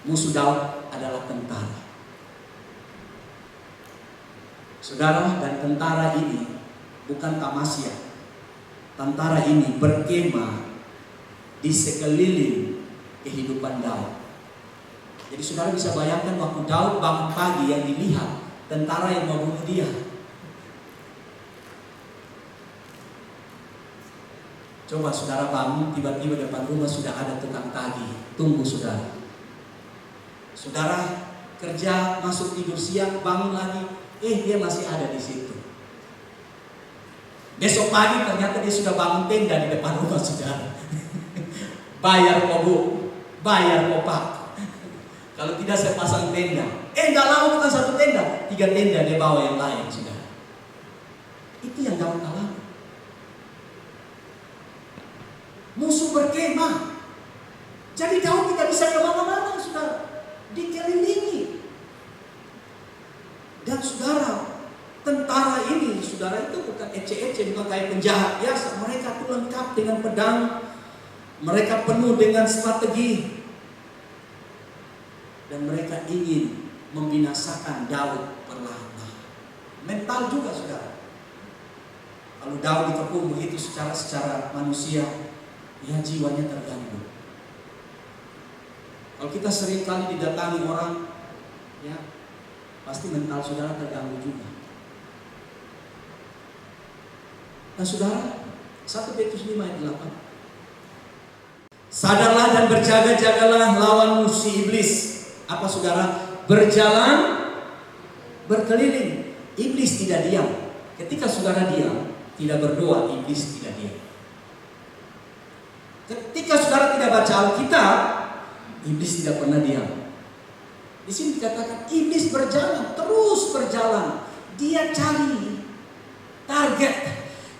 musuh Daud adalah tentara. Saudara, dan tentara ini bukan tamasya. Tentara ini berkemah di sekeliling kehidupan Daud. Jadi saudara bisa bayangkan waktu Daud bangun pagi yang dilihat tentara yang mau bunuh dia. Coba saudara bangun, tiba-tiba depan rumah sudah ada tukang tagih, tunggu saudara. Saudara kerja, masuk tidur siang, bangun lagi, dia masih ada di situ. Besok pagi ternyata dia sudah bangun tenda di depan rumah saudara. Bayar kok bu, bayar kok pak. Kalau tidak saya pasang tenda. Enggak lama bukan satu tenda, 3 tenda dia bawa yang lain saudara. Itu yang Daud alami. Musuh berkemah. Jadi Daud tidak bisa kemana-mana saudara, dikelilingi. Dan saudara, tentara ini saudara itu bukan ece-ece, bukan kayak penjahat biasa. Mereka tuh lengkap dengan pedang, mereka penuh dengan strategi, dan mereka ingin membinasakan Daud perlahan-lahan. Mental juga saudara. Kalau Daud dikepung begitu secara manusia, ya jiwanya terganggu. Kalau kita sering kali didatangi orang, ya pasti mental saudara terganggu juga. Nah saudara, 1 Petrus 5 ayat 8. Sadarlah dan berjaga-jagalah lawan musuh iblis. Apa saudara? Berjalan, berkeliling. Iblis tidak diam. Ketika saudara diam, tidak berdoa, iblis tidak diam. Ketika saudara tidak baca Alkitab, iblis tidak pernah diam. Di sini dikatakan iblis berjalan, terus berjalan. Dia cari target.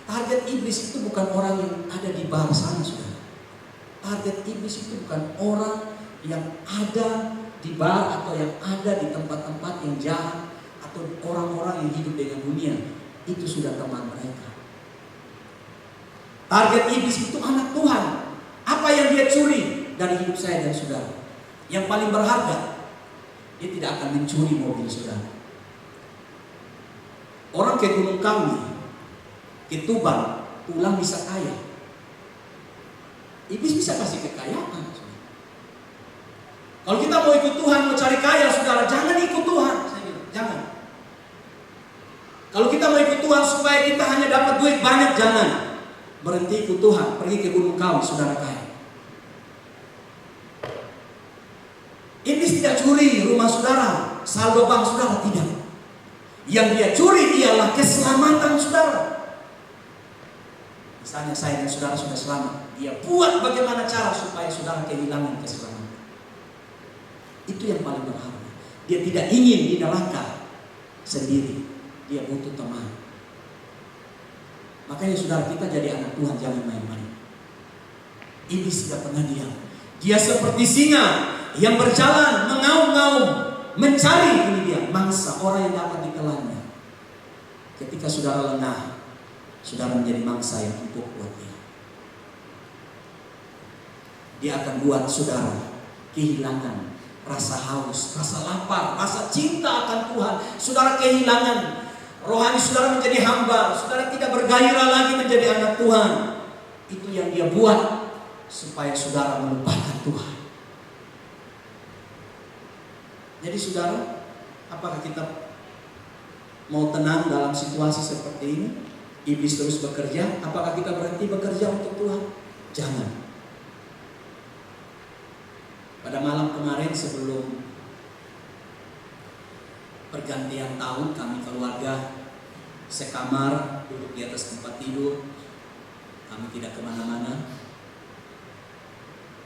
Target iblis itu bukan orang yang ada di bar sana, saudara. Target iblis itu bukan orang yang ada di bar atau yang ada di tempat-tempat yang jahat atau orang-orang yang hidup dengan dunia. Itu sudah teman mereka. Target iblis itu anak Tuhan. Apa yang dia curi dari hidup saya dan saudara? Yang paling berharga, dia tidak akan mencuri mobil saudara. Orang ke Gunung Kawi, ke Tuban, pulang bisa kaya. Iblis bisa kasih kekayaan. Kalau kita mau ikut Tuhan, mau cari kaya saudara, jangan ikut Tuhan. Saya bilang, jangan. Kalau kita mau ikut Tuhan supaya kita hanya dapat duit banyak, jangan. Berhenti ikut Tuhan, pergi ke Gunung Kawi, saudara kaya. Iblis tidak curi rumah saudara, saldo bank saudara, tidak. Yang dia curi ialah keselamatan saudara. Misalnya saya dan saudara sudah selamat, dia buat bagaimana cara supaya saudara kehilangan keselamatan. Itu yang paling berharga. Dia tidak ingin di neraka sendiri, dia butuh teman. Makanya saudara, kita jadi anak Tuhan jangan main-main. Iblis tidak pernah diam. Dia seperti singa yang berjalan mengaum-ngaum, mencari, ini dia, mangsa, orang yang dapat ditelannya. Ketika saudara lengah, saudara menjadi mangsa yang empuk buat dia. Dia akan buat saudara kehilangan rasa haus, rasa lapar, rasa cinta akan Tuhan. Saudara kehilangan rohani, saudara menjadi hamba, saudara tidak bergairah lagi menjadi anak Tuhan. Itu yang dia buat supaya saudara melupakan Tuhan. Jadi saudara, apakah kita mau tenang dalam situasi seperti ini? Iblis terus bekerja, apakah kita berhenti bekerja untuk Tuhan? Jangan. Pada malam kemarin sebelum pergantian tahun, kami keluarga sekamar, duduk di atas tempat tidur. Kami tidak kemana-mana.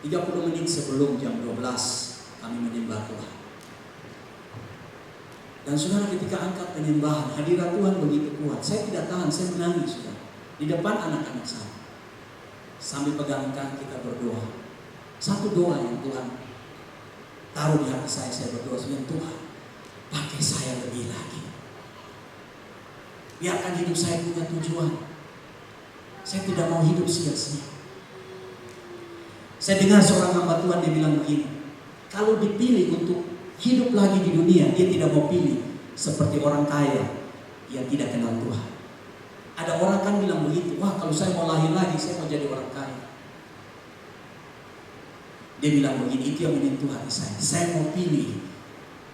30 menit sebelum jam 12 kami menyembah Tuhan. Dan saudara, ketika angkat penyembahan, hadirat Tuhan begitu kuat. Saya tidak tahan, saya menangis saudara, di depan anak-anak saya. Sambil pegangkan kita berdoa. Satu doa yang Tuhan taruh di hati saya berdoa dengan Tuhan, pakai saya lebih lagi. Biarkan hidup saya punya tujuan. Saya tidak mau hidup sia-sia. Saya dengar seorang hamba Tuhan, dia bilang begini, kalau dipilih untuk hidup lagi di dunia, dia tidak mau pilih seperti orang kaya yang tidak kenal Tuhan. Ada orang kan bilang begitu, wah kalau saya mau lahir lagi, saya mau jadi orang kaya. Dia bilang begini, itu yang menyentuh hati saya. Saya mau pilih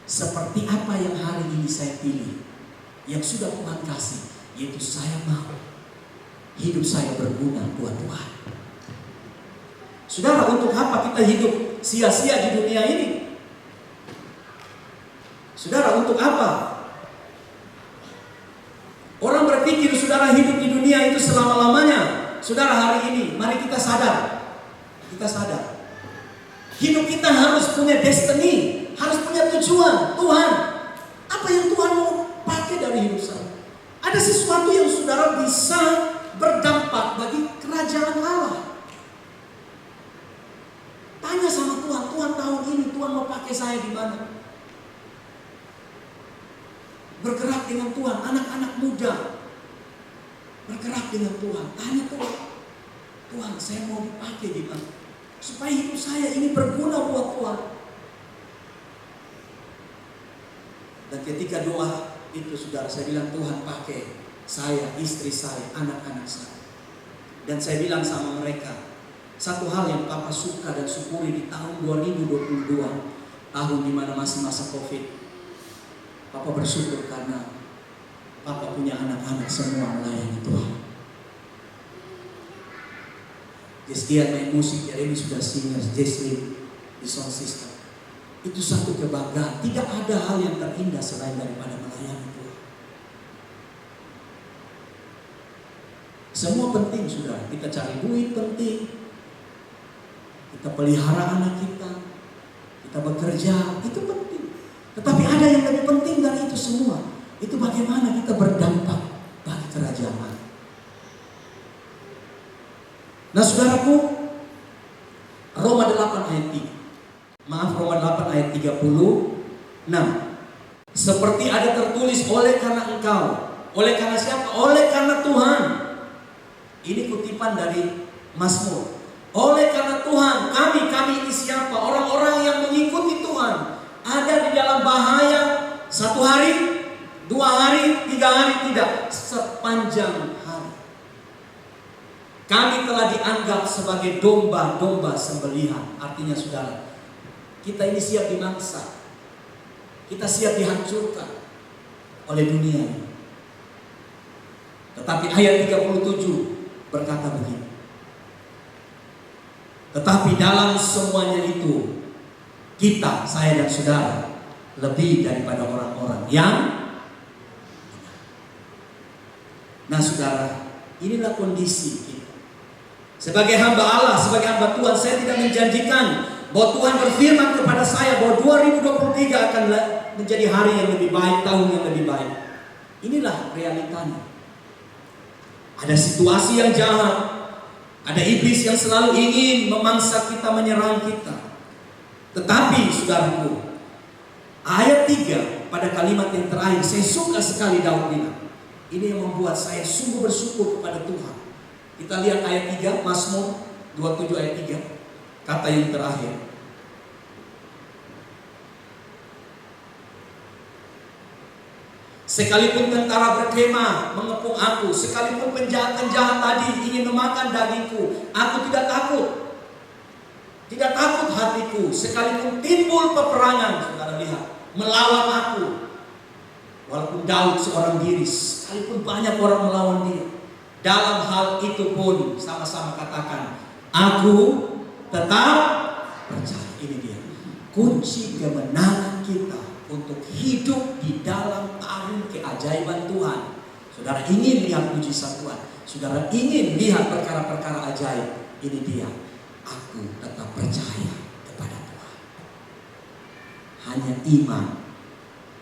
seperti apa yang hari ini saya pilih, yang sudah Tuhan kasih, yaitu saya mau hidup saya berguna buat Tuhan. Saudara, untuk apa kita hidup sia-sia di dunia ini? Saudara, untuk apa? Orang berpikir saudara hidup di dunia itu selama-lamanya. Saudara, hari ini mari kita sadar. Kita sadar. Hidup kita harus punya destiny, harus punya tujuan. Tuhan, apa yang Tuhan mau pakai dari hidup saya? Ada sesuatu yang saudara bisa berdampak bagi kerajaan Allah. Tanya sama Tuhan, Tuhan tahun ini Tuhan mau pakai saya di mana? Bergerak dengan Tuhan, anak-anak muda bergerak dengan Tuhan. Tanya Tuhan, Tuhan saya mau dipakai di mana? Supaya hidup saya ini berguna buat Tuhan. Dan ketika doa itu saudara, saya bilang Tuhan pakai saya, istri saya, anak-anak saya. Dan saya bilang sama mereka, satu hal yang Papa suka dan syukuri di tahun 2022, tahun dimana masih masa Covid, Papa bersyukur karena Papa punya anak-anak semua melayani Tuhan. Dia main musik, dia ini sudah singers, Jesslyn di sound system. Itu satu kebanggaan. Tidak ada hal yang terindah selain daripada melayani Tuhan. Semua penting sudah. Kita cari duit penting. Kita pelihara anak kita. Kita bekerja, itu penting. Tetapi ada yang lebih penting dari itu semua. Itu bagaimana kita berdampak bagi kerajaan Allah. Nah saudaraku, Roma 8 ayat 3. Maaf, Roma 8 ayat 36. Seperti ada tertulis, oleh karena engkau. Oleh karena siapa? Oleh karena Tuhan. Ini kutipan dari Mazmur. Oleh karena Tuhan, kami ini siapa? Orang-orang yang mengikuti Tuhan. Ada di dalam bahaya 1 hari, 2 hari, 3 hari, tidak. Sepanjang hari. Kami telah dianggap sebagai domba-domba sembelihan. Artinya saudara, kita ini siap dimangsa. Kita siap dihancurkan oleh dunia. Tetapi ayat 37 berkata begini. Tetapi dalam semuanya itu, kita, saya dan saudara, lebih daripada orang-orang yang. Nah saudara, inilah kondisi kita. Sebagai hamba Allah, sebagai hamba Tuhan, saya tidak menjanjikan bahwa Tuhan berfirman kepada saya bahwa 2023 akan menjadi hari yang lebih baik, tahun yang lebih baik. Inilah realitanya. Ada situasi yang jahat, ada iblis yang selalu ingin memangsa kita, menyerang kita. Tetapi saudaraku, ayat 3 pada kalimat yang terakhir, saya suka sekali Daud bilang. Ini yang membuat saya sungguh bersyukur kepada Tuhan. Kita lihat ayat 3, Mazmur 27 ayat 3. Kata yang terakhir. Sekalipun tentara berkemah mengepung aku, sekalipun penjahat-penjahat tadi ingin memakan dagingku, aku tidak takut. Tidak takut hatiku. Sekalipun timbul peperangan, saudara lihat, melawan aku. Walaupun Daud seorang diri, sekalipun banyak orang melawan dia, dalam hal itu pun sama-sama katakan, aku tetap percaya. Ini dia kunci kemenangan kita untuk hidup di dalam tahun keajaiban Tuhan. Saudara ingin lihat mujizat Tuhan, saudara ingin lihat perkara-perkara ajaib, ini dia, aku tetap percaya kepada Tuhan. Hanya iman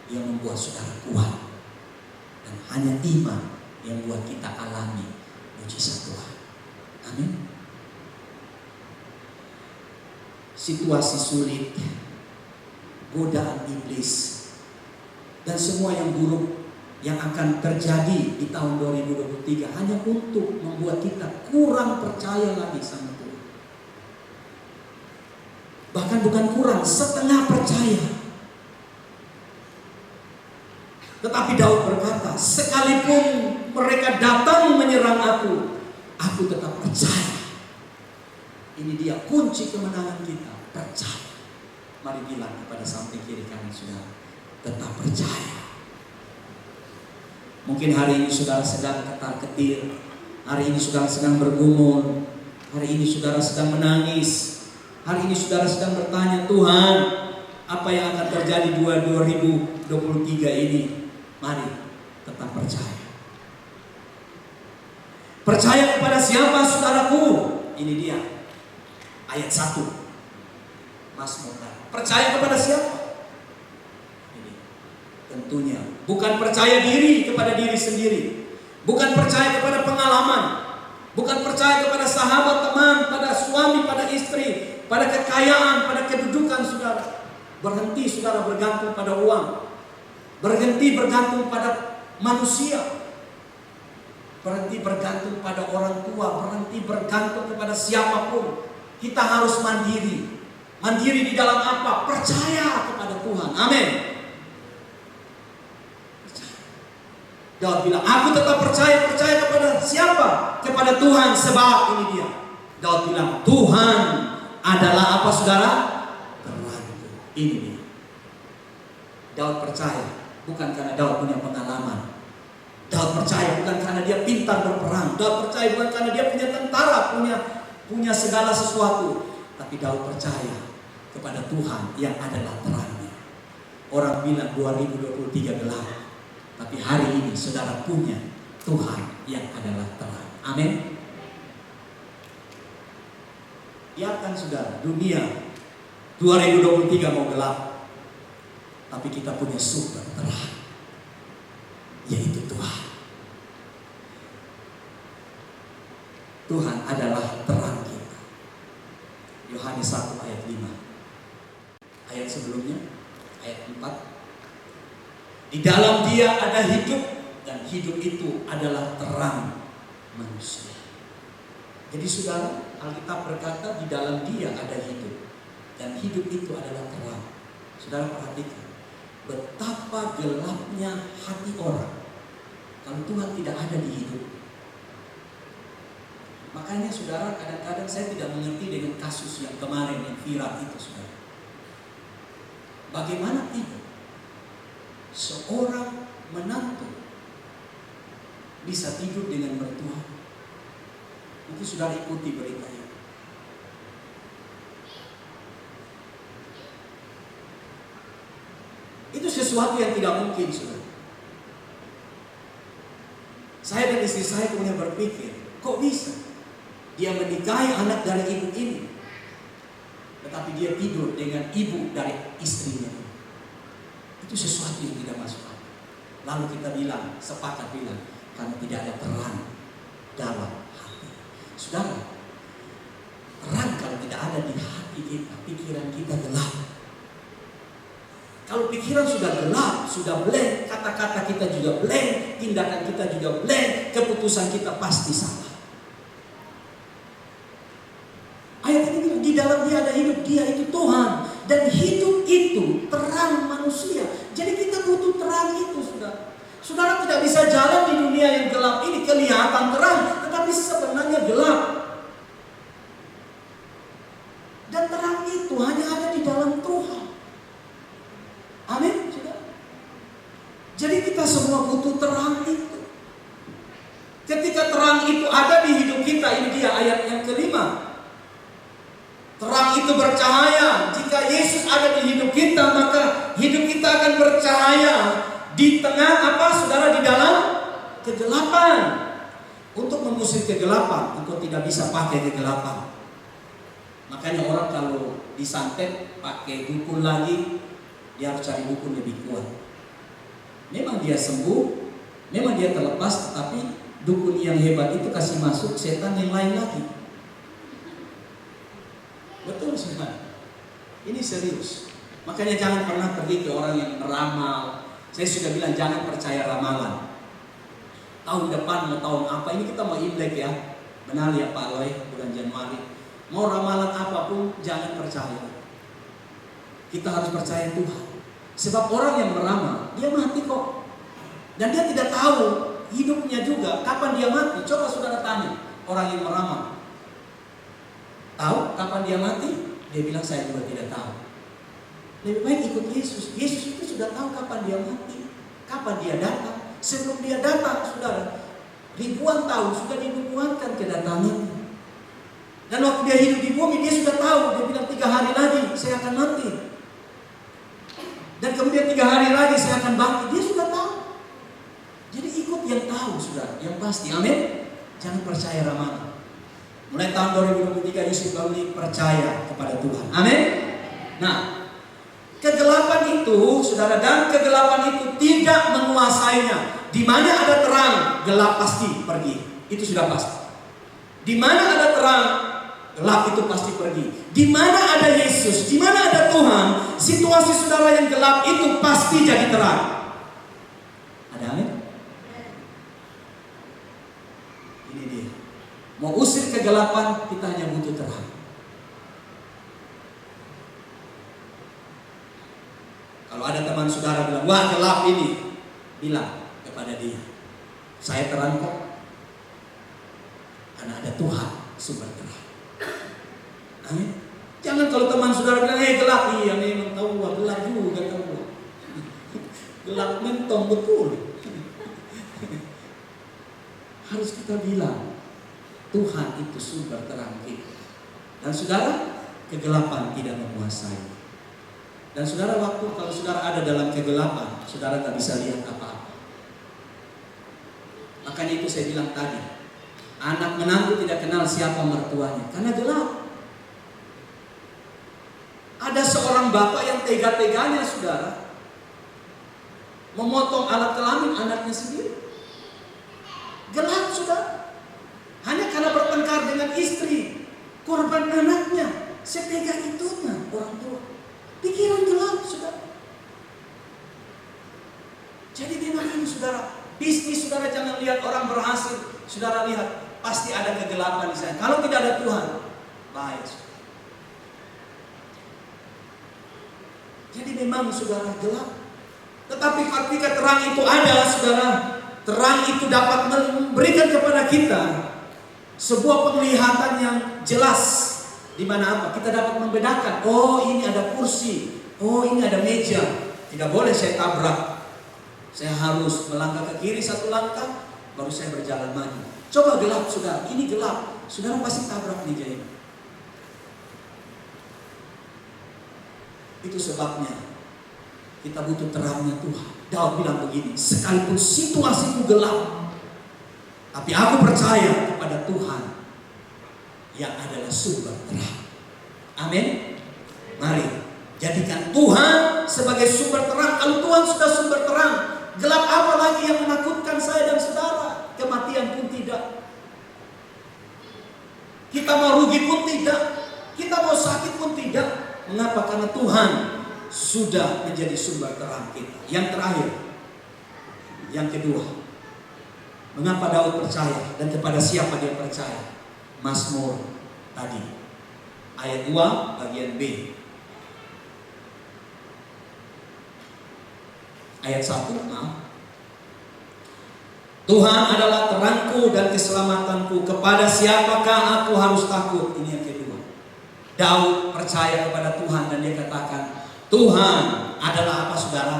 yang membuat saudara kuat, dan hanya iman yang buat kita alami mujizat Tuhan. Amin. Situasi sulit, godaan iblis, dan semua yang buruk yang akan terjadi di tahun 2023 hanya untuk membuat kita kurang percaya lagi sama Tuhan. Bahkan bukan kurang, setengah percaya. Tetapi Daud berkata, sekalipun mereka datang menyerang aku tetap percaya. Ini dia kunci kemenangan kita. percaya. Mari bilang kepada samping kiri kanan saudara, tetap percaya. Mungkin hari ini saudara sedang ketar-ketir, hari ini saudara sedang bergumul, hari ini saudara sedang menangis, hari ini saudara sedang bertanya, Tuhan, apa yang akan terjadi 2023 ini? Mari tetap percaya. Percaya kepada siapa saudaraku? Ini dia ayat 1 Mazmur. Percaya kepada siapa? Tentunya bukan percaya diri kepada diri sendiri, bukan percaya kepada pengalaman, bukan percaya kepada sahabat, teman, pada suami, pada istri, pada kekayaan, pada kedudukan saudara. Berhenti saudara bergantung pada uang, berhenti bergantung pada manusia, berhenti bergantung pada orang tua, berhenti bergantung kepada siapapun. Kita harus mandiri. Mandiri di dalam apa? Percaya kepada Tuhan. Amin. Daud bilang, aku tetap percaya kepada siapa? Kepada Tuhan, sebab ini dia. Daud bilang, Tuhan adalah apa saudara? Terangku. Ini dia. Daud percaya, bukan karena Daud punya pengalaman. Daud percaya bukan karena dia pintar berperang. Daud percaya bukan karena dia punya tentara, punya segala sesuatu. Tapi Daud percaya kepada Tuhan yang adalah terangnya. Orang bilang 2023 gelap. Tapi hari ini saudara punya Tuhan yang adalah terang. Amin. Biarkan saudara dunia 2023 mau gelap, tapi kita punya sumber terang, yaitu Tuhan. Tuhan adalah terang kita. Yohanes 1 ayat 5. Ayat sebelumnya, ayat 4. Di dalam Dia ada hidup, dan hidup itu adalah terang manusia. Jadi saudara, Alkitab berkata di dalam Dia ada hidup, dan hidup itu adalah terang. Saudara perhatikan betapa gelapnya hati orang kalau Tuhan tidak ada di hidup. Makanya saudara, kadang-kadang saya tidak mengerti dengan kasus yang kemarin yang viral itu saudara. Bagaimana tidak seorang menantu bisa tidur dengan mertua? Nanti saudara ikuti beritanya. Itu sesuatu yang tidak mungkin saudara. Saya dan istri saya kemudian berpikir, kok bisa dia menikahi anak dari ibu ini, tetapi dia tidur dengan ibu dari istrinya. Itu sesuatu yang tidak masuk akal. Lalu kita bilang, sepakat bilang, karena tidak ada terang dalam hati. Saudara, terang kalau tidak ada di hati kita, pikiran kita gelap. Kalau pikiran sudah gelap, sudah blank, kata-kata kita juga blank, tindakan kita juga blank, keputusan kita pasti salah. Ayat ini bilang, di dalam Dia ada hidup, Dia itu Tuhan. Dan hidup itu terang manusia. Jadi kita butuh terang itu, saudara. Saudara tidak bisa jalan di dunia yang gelap ini, kelihatan terang, tetapi sebenarnya gelap. Dan terang itu hanya ada di dalam Tuhan. Amin, saudara. Jadi kita semua butuh terang itu. Ketika terang itu ada di hidup kita, ini dia ayat yang kelima. Terang itu bercahaya. Jika Yesus ada di hidup kita, maka hidup kita akan bercahaya di tengah apa, saudara? Di dalam kegelapan. Untuk mengusir kegelapan, engkau tidak bisa pakai kegelapan. Makanya orang kalau disantet pakai dukun lagi, dia harus cari dukun lebih kuat. Memang dia sembuh, memang dia terlepas, tetapi dukun yang hebat itu kasih masuk setan yang lain lagi. Betul saudara, ini serius. Makanya jangan pernah pergi ke orang yang meramal. Saya sudah bilang jangan percaya ramalan. Tahun depan mau tahun apa, ini kita mau Imlek ya. Benar ya Pak Loy, bulan Januari. Mau ramalan apapun jangan percaya. Kita harus percaya Tuhan. Sebab orang yang meramal, dia mati kok. Dan dia tidak tahu hidupnya juga kapan dia mati. Coba saudara tanya orang yang meramal, tahu kapan dia mati? Dia bilang, saya juga tidak tahu. Lebih baik ikut Yesus. Yesus itu sudah tahu kapan dia mati, kapan dia datang. Sebelum dia datang, saudara, ribuan tahun sudah dinubuatkan kedatangannya. Dan waktu dia hidup di bumi, dia sudah tahu. Dia bilang 3 hari lagi saya akan mati. Dan kemudian 3 hari lagi saya akan bangkit. Dia sudah tahu. Jadi ikut yang tahu, saudara, yang pasti. Amin. Jangan percaya ramalan. Mulai tahun 2023 Yusuf Bauli percaya kepada Tuhan. Amin. Nah, kegelapan itu, saudara, dan kegelapan itu tidak menguasainya. Di mana ada terang, gelap pasti pergi. Itu sudah pasti. Di mana ada terang, gelap itu pasti pergi. Di mana ada Yesus, di mana ada Tuhan, situasi saudara yang gelap itu pasti jadi terang. Ada amin? Ini dia. Mau usir kegelapan, kita hanya butuh terang. Kalau ada teman saudara bilang, wah gelap ini, bilang kepada dia, saya terang kok. Karena ada Tuhan sumber terang. Amin. Jangan kalau teman saudara bilang, gelap, iya memang tahu, gelap juga tahu. Gelap mentong betul. Harus kita bilang, Tuhan itu sumber terang kita. Dan saudara, kegelapan tidak menguasai. Dan saudara, waktu kalau saudara ada dalam kegelapan, saudara tak bisa lihat apa-apa. Makanya itu saya bilang tadi, anak menantu tidak kenal siapa mertuanya karena gelap. Ada seorang bapak yang tega-teganya, saudara, memotong alat kelamin anaknya sendiri. Gelap, saudara. Hanya karena bertengkar dengan istri, korban anaknya. Setega itunya orang tua. Pikiran gelap, saudara. Jadi memang ini, saudara, bisnis saudara jangan lihat orang berhasil. Saudara lihat, pasti ada kegelapan di sana. Kalau tidak ada Tuhan, baik. Jadi memang saudara gelap. Tetapi ketika terang itu ada, saudara, terang itu dapat memberikan kepada kita sebuah penglihatan yang jelas. Di mana apa? Kita dapat membedakan. Oh, ini ada kursi. Oh, ini ada meja. Tidak boleh saya tabrak. Saya harus melangkah ke kiri 1 langkah, baru saya berjalan maju. Coba gelap, saudara. Ini gelap. Saudara pasti tabrak meja ini. Itu sebabnya kita butuh terangnya Tuhan. Daud bilang begini, sekalipun situasiku gelap, tapi aku percaya kepada Tuhan yang adalah sumber terang. Amin. Mari jadikan Tuhan sebagai sumber terang. Kalau Tuhan sudah sumber terang, gelap apa lagi yang menakutkan saya dan saudara? Kematian pun tidak. Kita mau rugi pun tidak. Kita mau sakit pun tidak. Mengapa? Karena Tuhan sudah menjadi sumber terang kita. Yang terakhir, yang kedua, mengapa Daud percaya dan kepada siapa dia percaya? Mazmur tadi, ayat 2 bagian B. Ayat 1, Tuhan adalah terangku dan keselamatanku, kepada siapakah aku harus takut? Ini yang kedua. Daud percaya kepada Tuhan dan dia katakan, Tuhan adalah apa, saudara?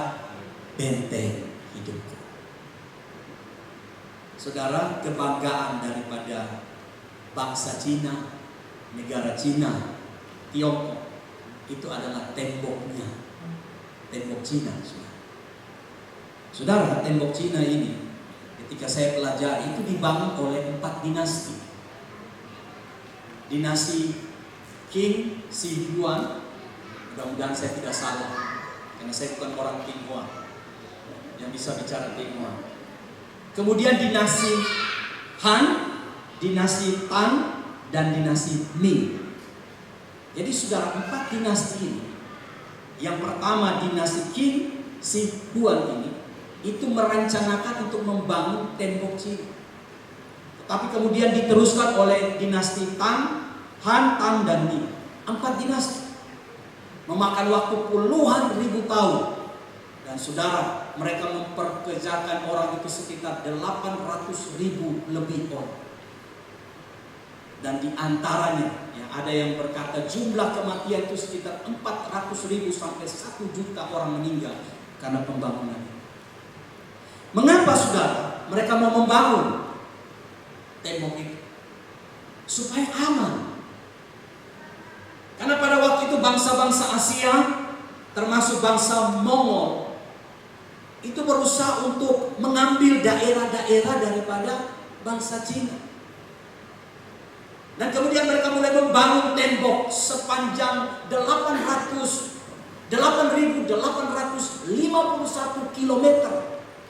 Benteng hidupku. Saudara, kebanggaan daripada bangsa Cina, negara Cina, Tiongkok, itu adalah temboknya. Tembok Cina, saudara. Saudara, tembok Cina ini ketika saya pelajari itu dibangun oleh 4 dinasti. Dinasti Qing, Shi Huang, mudah-mudahan saya tidak salah, karena saya bukan orang Tionghoa yang bisa bicara Tionghoa. Kemudian dinasti Han, dinasti Tang, dan dinasti Ming. Jadi saudara, 4 dinasti ini. Yang pertama dinasti Qing, Shi Huang ini, itu merencanakan untuk membangun tembok Cina. Tetapi kemudian diteruskan oleh dinasti Tang, Han, Tang, dan Ming. 4 dinasti. Memakan waktu puluhan ribu tahun. Dan saudara, mereka memperkerjakan orang itu sekitar 800.000 lebih orang. Dan di antaranya ya, ada yang berkata jumlah kematian itu sekitar 400.000 sampai 1 juta orang meninggal karena pembangunan. Mengapa saudara mereka mau membangun tembok itu? Supaya aman. Karena pada waktu itu bangsa-bangsa Asia, termasuk bangsa Mongol, itu berusaha untuk mengambil daerah-daerah daripada bangsa Cina. Dan kemudian mereka mulai membangun tembok sepanjang 851 km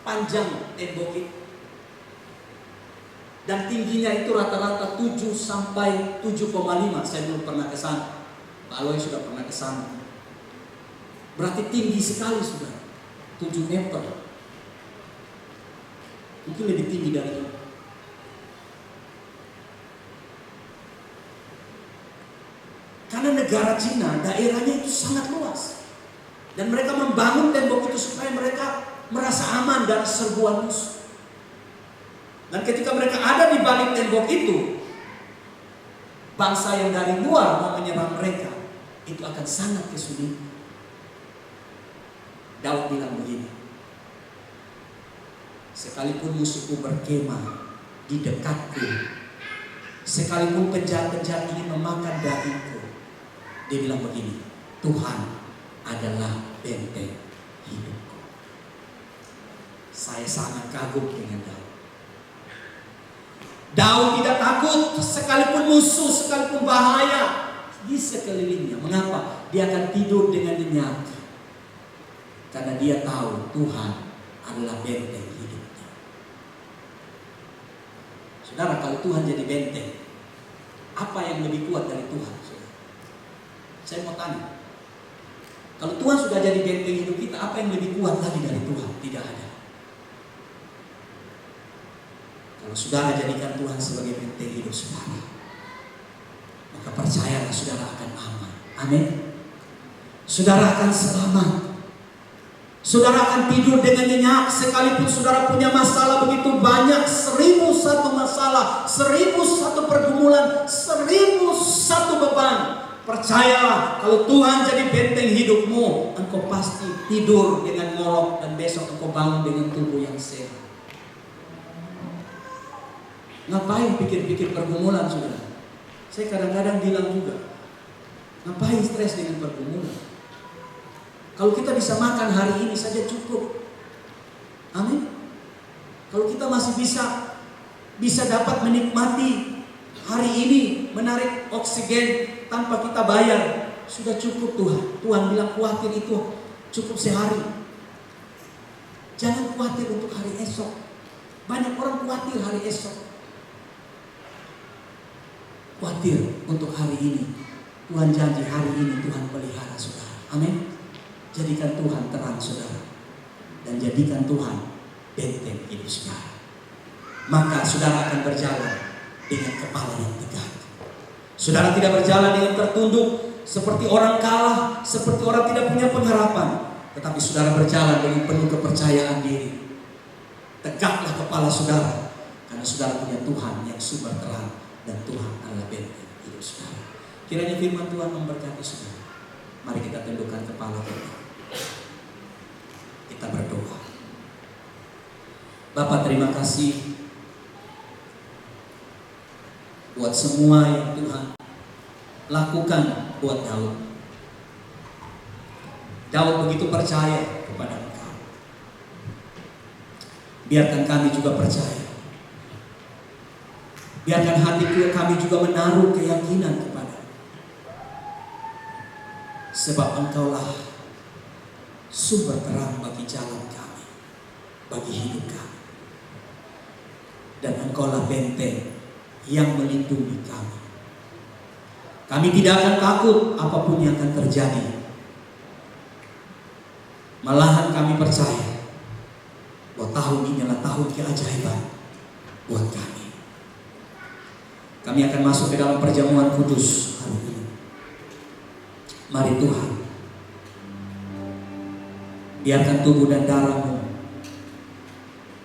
panjang tembok itu. Dan tingginya itu rata-rata 7 sampai 7,5. Saya belum pernah ke sana. Pak Aloy sudah pernah ke sana. Berarti tinggi sekali sudah. 7 meter. Mungkin lebih tinggi dari itu. Karena negara Cina, daerahnya itu sangat luas. Dan mereka membangun tembok itu supaya mereka merasa aman dari serbuan musuh. Dan ketika mereka ada di balik tembok itu, bangsa yang dari luar mau menyerang mereka, itu akan sangat kesulitan. Daud bilang begini, sekalipun musuhku berkemah di dekatku, sekalipun penjahat-penjahat ingin memakan dagingku, dia bilang begini, Tuhan adalah benteng hidupku. Saya sangat kagum dengan Daud. Daud tidak takut sekalipun musuh, sekalipun bahaya di sekelilingnya. Mengapa? Dia akan tidur dengan nyenyak. Karena dia tahu Tuhan adalah benteng hidupnya. Saudara, kalau Tuhan jadi benteng, apa yang lebih kuat dari Tuhan? Saya mau tanya, kalau Tuhan sudah jadi benteng hidup kita, apa yang lebih kuat lagi dari Tuhan? Tidak ada. Kalau saudara jadikan Tuhan sebagai benteng hidup saudara, maka percayalah saudara akan aman. Amin. Saudara akan selamat. Saudara akan tidur dengan nyenyak. Sekalipun saudara punya masalah begitu banyak, 1001 masalah, 1001 pergumulan, 1001 beban, percayalah, kalau Tuhan jadi benteng hidupmu, engkau pasti tidur dengan ngolok dan besok engkau bangun dengan tubuh yang sehat. Ngapain pikir-pikir pergumulan, saudara? Saya kadang-kadang bilang juga, ngapain stres dengan pergumulan? Kalau kita bisa makan hari ini saja cukup. Amin. Kalau kita masih bisa dapat menikmati hari ini, menarik oksigen tanpa kita bayar, sudah cukup Tuhan. Tuhan bilang khawatir itu cukup sehari. Jangan khawatir untuk hari esok. Banyak orang khawatir hari esok. Khawatir untuk hari ini. Tuhan janji hari ini Tuhan pelihara saudara. Amin. Jadikan Tuhan terang saudara. Dan jadikan Tuhan benteng hidup saudara. Maka saudara akan berjalan dengan kepala yang tegak. Saudara tidak berjalan dengan tertunduk seperti orang kalah, seperti orang tidak punya pengharapan. Tetapi saudara berjalan dengan penuh kepercayaan diri. Tegaklah kepala saudara, karena saudara punya Tuhan yang sumber terang, dan Tuhan adalah benteng hidup saudara. Kiranya firman Tuhan memberkati saudara. Mari kita tundukkan kepala kita. Kita berdoa. Bapa, terima kasih buat semua yang Tuhan lakukan buat Daud. Daud begitu percaya kepada Engkau. Biarkan kami juga percaya. Biarkan hati kami juga menaruh keyakinan kepada. Sebab Engkaulah sumber terang bagi jalan kami, bagi hidup kami. Dan Engkaulah benteng yang melindungi kami. Kami tidak akan takut apapun yang akan terjadi. Malahan kami percaya bahwa tahun ini adalah tahun keajaiban buat kami. Kami akan masuk ke dalam perjamuan kudus hari ini. Mari Tuhan, biarkan tubuh dan darah-Mu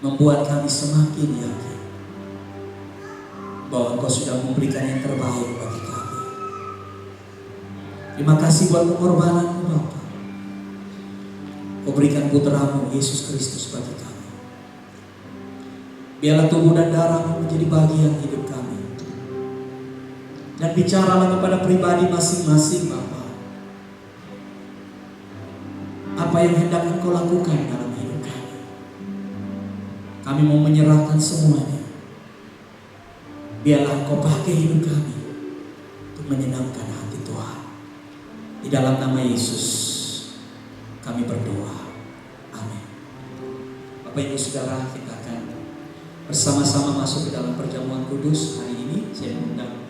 membuat kami semakin yakin bahwa Engkau sudah memberikan yang terbaik bagi kami. Terima kasih buat pengorbanan-Mu Bapa. Kau berikan putra-Mu Yesus Kristus bagi kami. Biarlah tubuh dan darah-Mu menjadi bagian hidup kami. Dan bicaralah kepada pribadi masing-masing Bapa. Apa yang hendak Engkau lakukan dalam hidup kami. Kami mau menyerahkan semuanya. Biarlah Engkau pakai hidup kami untuk menyenangkan hati Tuhan. Di dalam nama Yesus kami berdoa. Amin. Bapak Ibu Saudara, kita akan bersama-sama masuk ke dalam perjamuan kudus hari ini. Saya mengundang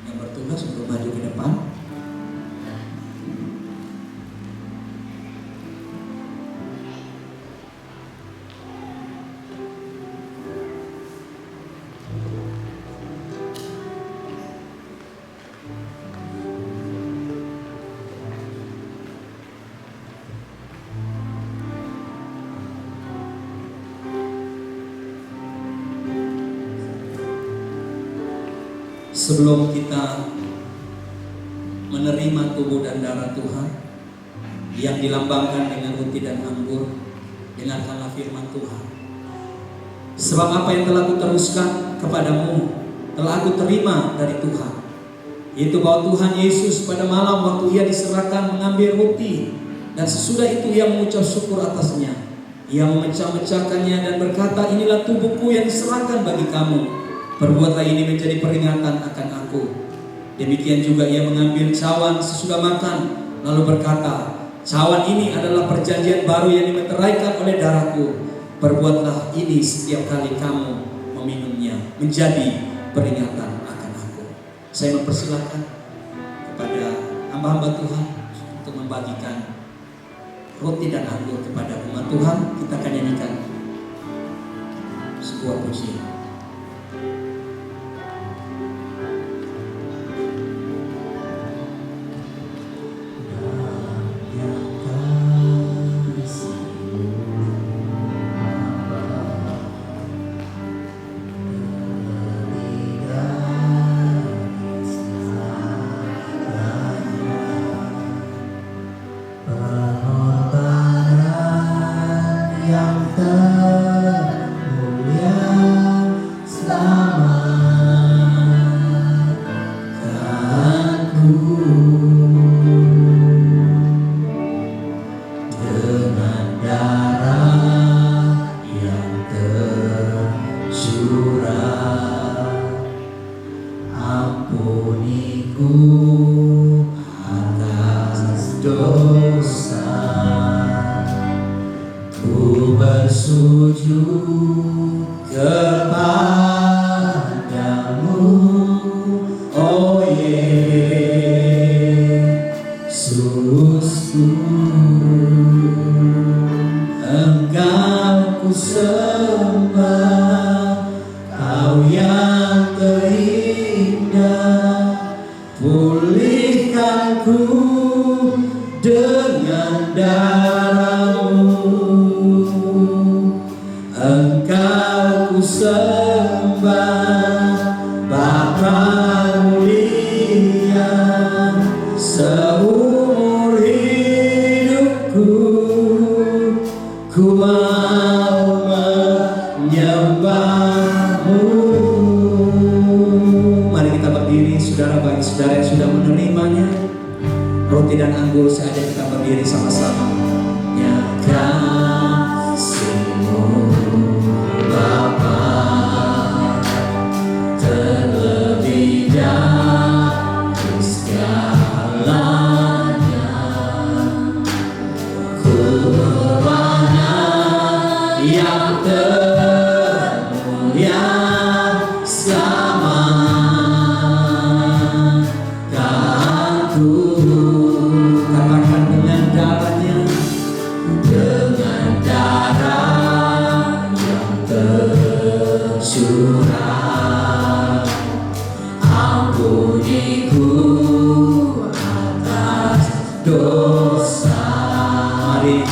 yang bertugas untuk maju ke depan. Sebelum kita menerima tubuh dan darah Tuhan yang dilambangkan dengan roti dan anggur, dengarkanlah firman Tuhan. Sebab apa yang telah kuteruskan kepadamu telah aku terima dari Tuhan, yaitu bahwa Tuhan Yesus pada malam waktu ia diserahkan mengambil roti, dan sesudah itu ia mengucap syukur atasnya. Ia memecah-mecahkannya dan berkata, inilah tubuhku yang diserahkan bagi kamu. Perbuatlah ini menjadi peringatan akan aku. Demikian juga ia mengambil cawan sesudah makan, lalu berkata, cawan ini adalah perjanjian baru yang dimeteraikan oleh darahku. Perbuatlah ini setiap kali kamu meminumnya, menjadi peringatan akan aku. Saya mempersilahkan kepada hamba-hamba Tuhan untuk membagikan roti dan anggur kepada umat Tuhan. Kita akan nyanyikan sebuah pujian.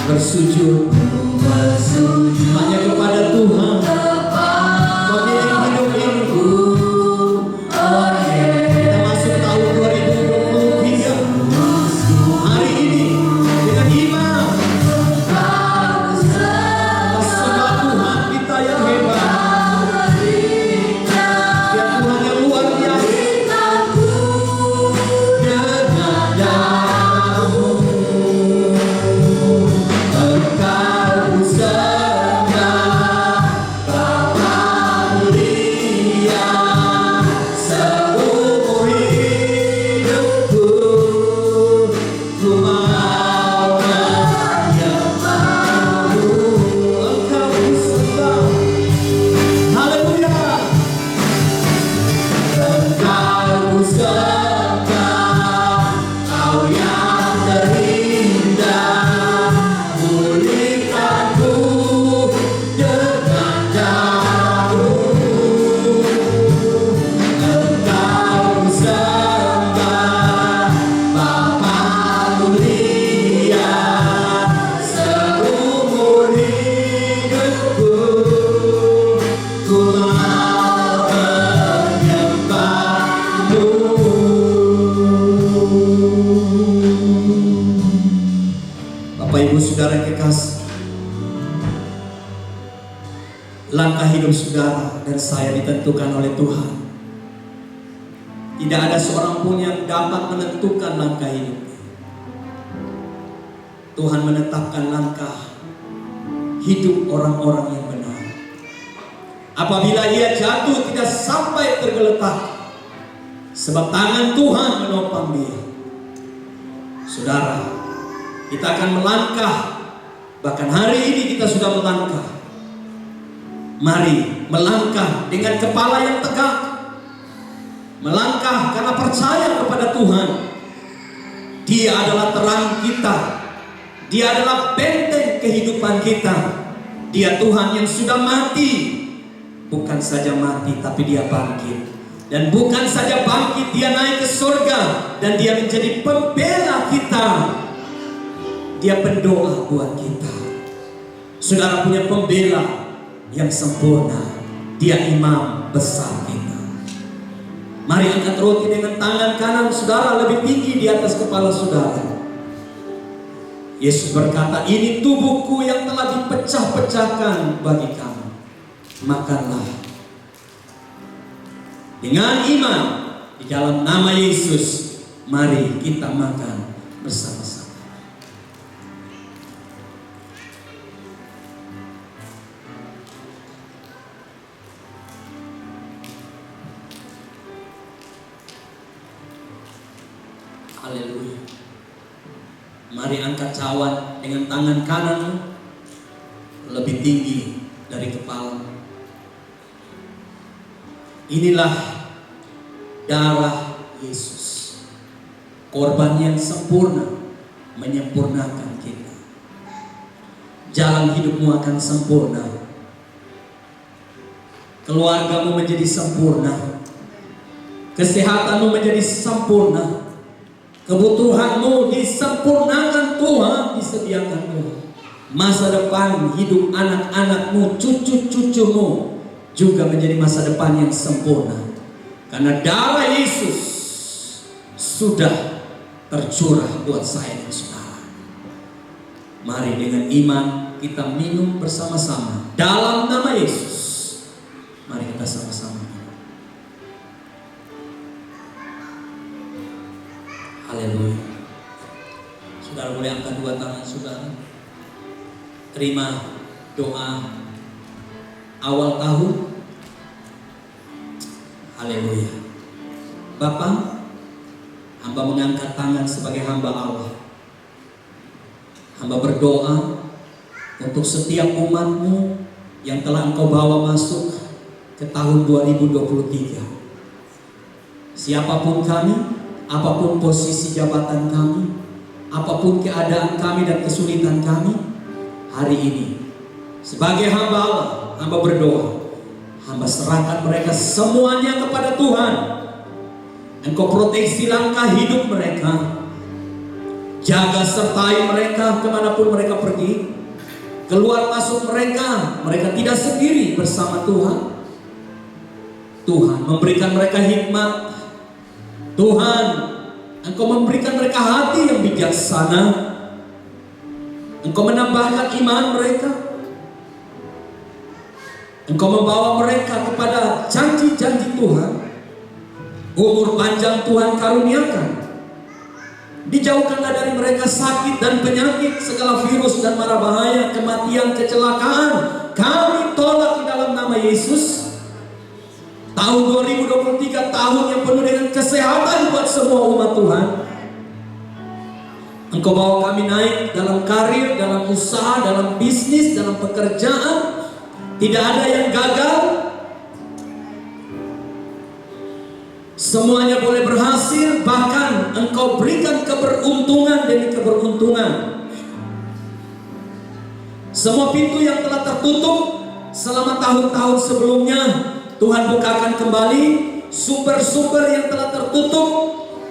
Bersujud hanya kepada Tuhan. langkah hidup saudara dan saya ditentukan oleh Tuhan. Tidak ada seorang pun yang dapat menentukan langkah hidup. Tuhan menetapkan langkah hidup orang-orang yang benar. Apabila ia jatuh tidak sampai tergeletak, sebab tangan Tuhan menopang dia. Saudara, kita akan melangkah. Bahkan hari ini kita sudah melangkah. Mari melangkah dengan kepala yang tegak. Melangkah karena percaya kepada Tuhan. Dia adalah terang kita. Dia adalah benteng kehidupan kita. Dia Tuhan yang sudah mati. Bukan saja mati, tapi dia bangkit. Dan bukan saja bangkit, dia naik ke surga. Dan dia menjadi pembela kita. Dia pendoa buat kita. Saudara punya pembela yang sempurna. Dia imam besar kita. Mari angkat roti dengan tangan kanan saudara lebih tinggi di atas kepala saudara. Yesus berkata, ini tubuhku yang telah dipecah-pecahkan bagi kamu. Makanlah. Dengan iman di dalam nama Yesus, mari kita makan bersama-sama. Haleluya. Mari angkat cawan dengan tangan kanan lebih tinggi dari kepala. Inilah darah Yesus, korban yang sempurna menyempurnakan kita. Jalan hidupmu akan sempurna. Keluargamu menjadi sempurna. Kesehatanmu menjadi sempurna. Kebutuhanmu disempurnakan Tuhan, disediakan Tuhan. Masa depan hidup anak-anakmu, cucu-cucumu juga menjadi masa depan yang sempurna. Karena darah Yesus sudah tercurah buat saya dan saudara. Mari dengan iman kita minum bersama-sama dalam nama Yesus. Mari kita sama-sama. Haleluya. Saudara boleh angkat dua tangan saudara. Terima doa awal tahun. Haleluya. Bapa, hamba mengangkat tangan sebagai hamba Allah. Hamba berdoa untuk setiap umatmu yang telah Engkau bawa masuk ke tahun 2023. Siapapun kami, apapun posisi jabatan kami, apapun keadaan kami dan kesulitan kami, hari ini sebagai hamba Allah, hamba berdoa, hamba serahkan mereka semuanya kepada Tuhan. Engkau proteksi langkah hidup mereka, jaga sertai mereka kemanapun mereka pergi, keluar masuk mereka tidak sendiri bersama Tuhan. Tuhan memberikan mereka hikmat. Tuhan, Engkau memberikan mereka hati yang bijaksana. Engkau menambahkan iman mereka. Engkau membawa mereka kepada janji-janji Tuhan. Umur panjang Tuhan karuniakan. Dijauhkanlah dari mereka sakit dan penyakit, segala virus dan mara bahaya, kematian, kecelakaan. Kami tolak di dalam nama Yesus. Tahun 2023 tahun yang penuh dengan kesehatan buat semua umat Tuhan. Engkau bawa kami naik dalam karir, dalam usaha, dalam bisnis, dalam pekerjaan. Tidak ada yang gagal. Semuanya boleh berhasil. Bahkan Engkau berikan keberuntungan demi keberuntungan. Semua pintu yang telah tertutup selama tahun-tahun sebelumnya, Tuhan bukakan kembali. Sumber-sumber yang telah tertutup,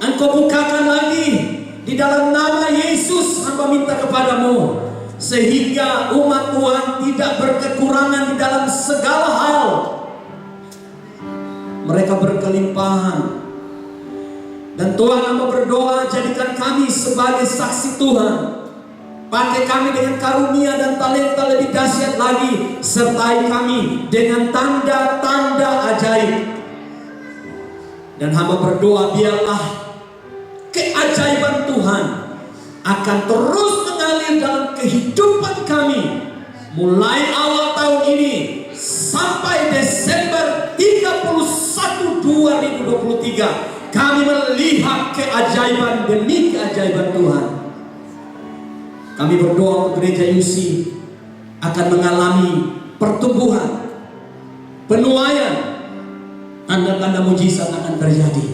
Engkau bukakan lagi. Di dalam nama Yesus hamba minta kepadamu, sehingga umat Tuhan tidak berkekurangan di dalam segala hal. Mereka berkelimpahan. Dan Tuhan hamba berdoa, jadikan kami sebagai saksi Tuhan. Pakai kami dengan karunia dan talenta lebih dahsyat lagi. sertai kami dengan tanda-tanda ajaib. Dan hamba berdoa biarlah keajaiban Tuhan akan terus mengalir dalam kehidupan kami mulai awal tahun ini sampai Desember 31 2023. Kami melihat keajaiban demi keajaiban Tuhan. Kami berdoa untuk gereja UC akan mengalami pertumbuhan, penuaian, tanda-tanda mujizat akan terjadi.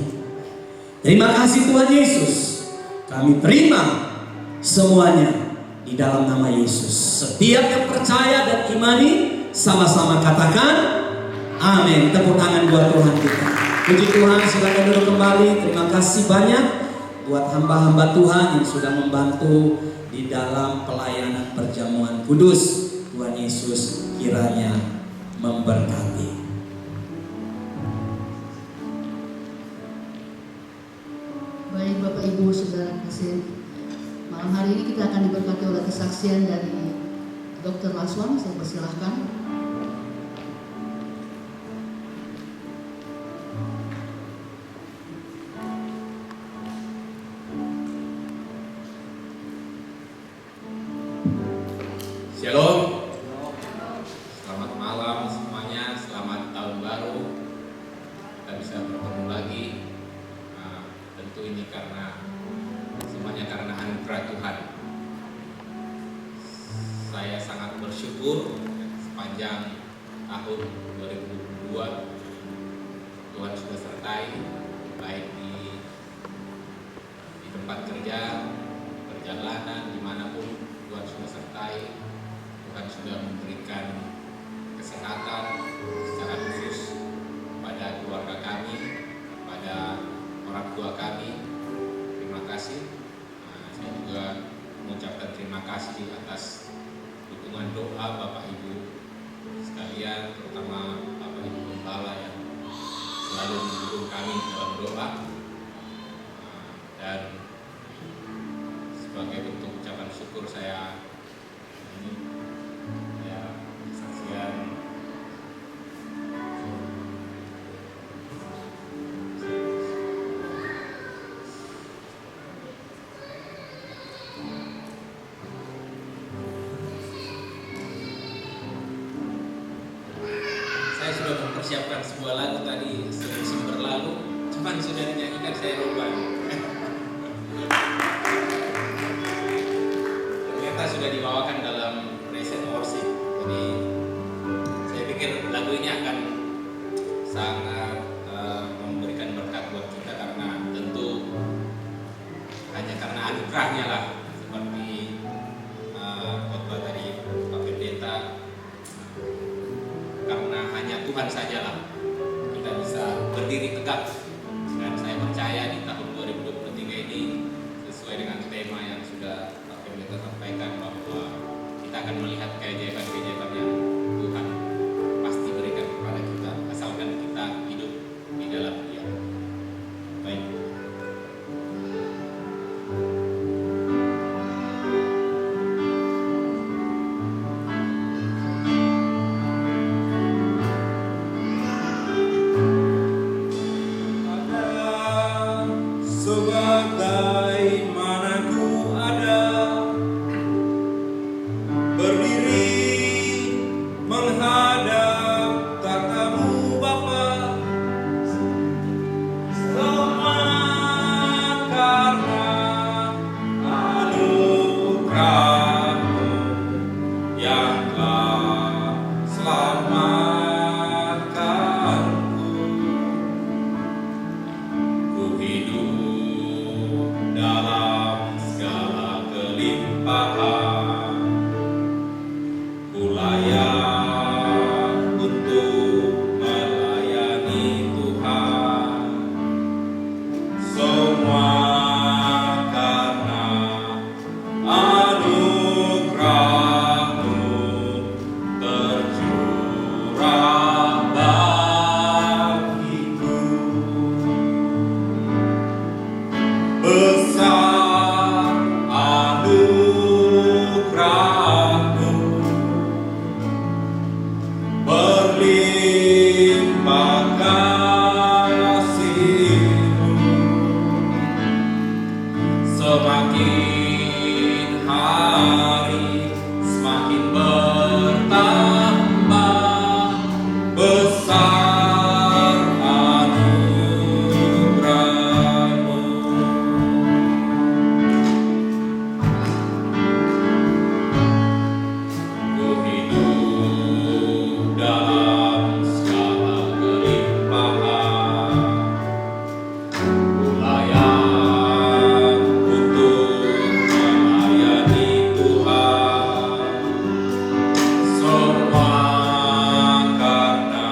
Terima kasih Tuhan Yesus. Kami terima semuanya di dalam nama Yesus. Setiap yang percaya dan imani sama-sama katakan amin. Tepuk tangan buat Tuhan kita. Puji Tuhan, silakan duduk kembali. Terima kasih banyak buat hamba-hamba Tuhan yang sudah membantu di dalam pelayanan perjamuan kudus. Tuhan Yesus kiranya memberkati. Baik Bapak Ibu Saudara kasih, malam hari ini kita akan diberkati oleh kesaksian dari Dr. Laswan. Saya persilahkan. Shalom. Selamat malam semuanya, selamat tahun baru. Kita bisa bertemu lagi. Tentu ini semuanya karena anugerah Tuhan. Saya sangat bersyukur sepanjang tahun 2022 Tuhan sudah sertai, baik di tempat kerja, perjalanan, dimanapun Tuhan sudah sertai. Tuhan sudah memberikan kesehatan secara khusus pada keluarga kami, pada orang tua kami. Terima kasih. Saya juga mengucapkan terima kasih atas dukungan doa Bapak Ibu sekalian, terutama Bapak Ibu Gembala yang selalu mendukung kami dalam doa. Dan sebagai bentuk ucapan syukur saya ini kesaksian saya sudah mempersiapkan sebuah lagu tadi Desember lalu, cuman sudah dinyanyikan saya lupa. Ternyata sudah dibawakan dalam praise and worship. Jadi saya pikir lagu ini akan sangat memberikan berkat buat kita, karena tentu hanya karena anugerahnya lah, seperti khotbah dari Pak Pendeta, karena hanya Tuhan sajalah kita bisa berdiri tegak. Dan saya percaya di tahun 2023 ini sesuai dengan tema yang sudah Pak Pendeta sampaikan, bahwa kita akan melihat keajaiban-keajaiban yang Tuhan pasti berikan kepada kita, asalkan kita hidup di dalam Dia. Baik. Ada kasih-Mu semakin hari semakin bertambah besar anugerah-Mu. Ku hidup dalam segala kelimpahan, ku layak untuk melayani Tuhan. Semua karena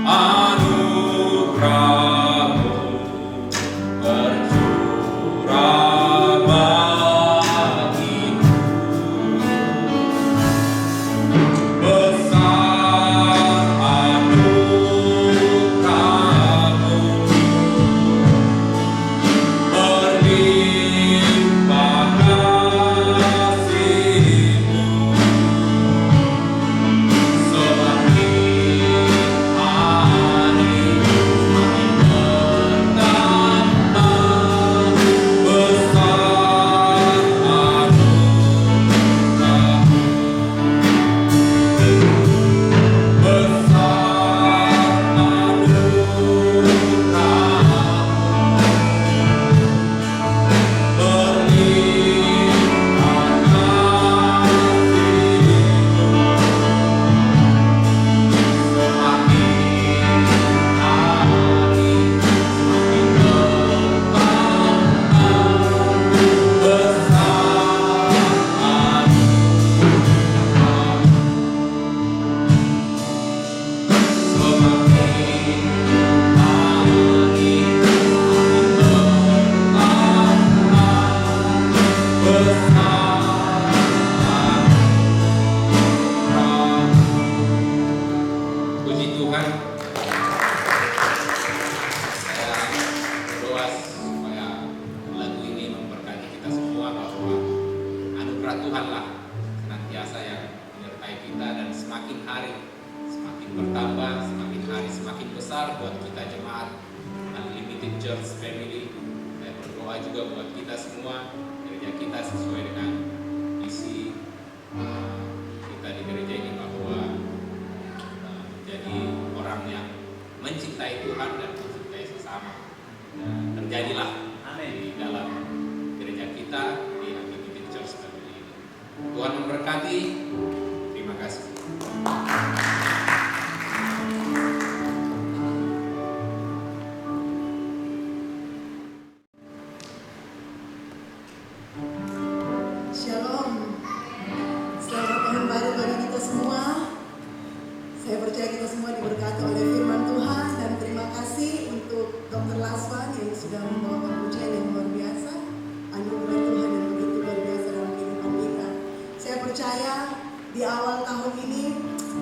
anugerah-Mu tercurah bagiku. Besar anugerah-Mu, berlimpah kasih-Mu, semakin hari semakin bertambah besar anugerah-Mu. Puji Tuhan. Saya berdoa supaya lagu ini memberkati kita semua, bahwa anugerah Tuhanlah senantiasa yang menyertai kita, dan semakin hari semakin bertambah, semakin hari semakin besar buat kita jemaat Unlimited Church Family. Saya berdoa juga buat kita semua, gereja kita sesuai dengan visi kita di gereja ini, bahwa menjadi orang yang mencintai Tuhan dan mencintai sesama. Dan terjadilah di dalam gereja kita di Unlimited Church Family ini. Tuhan memberkati. Terima kasih. Shalom. Selamat tahun baru bagi kita semua. Saya percaya kita semua diberkati oleh firman Tuhan, dan terima kasih untuk Dr. Laswan yang sudah membawakan pujian yang luar biasa. Anugerah Tuhan yang begitu luar biasa dalam kehidupan kita. Saya percaya di awal tahun ini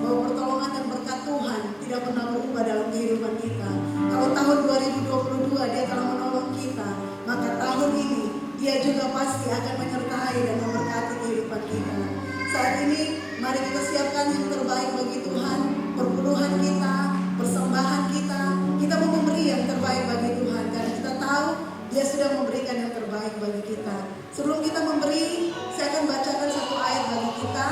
bahwa pertolongan dan berkat Tuhan tidak pernah berubah dalam kehidupan kita. Kalau tahun 2022 Dia telah menolong kita, maka tahun ini Dia juga pasti akan menyertai dan memberkati kehidupan kita. Saat ini mari kita siapkan yang terbaik bagi Tuhan. Perpuluhan kita, persembahan kita, kita mau memberi yang terbaik bagi Tuhan, karena kita tahu Dia sudah memberikan yang terbaik bagi kita. Sebelum kita memberi, saya akan bacakan satu ayat bagi kita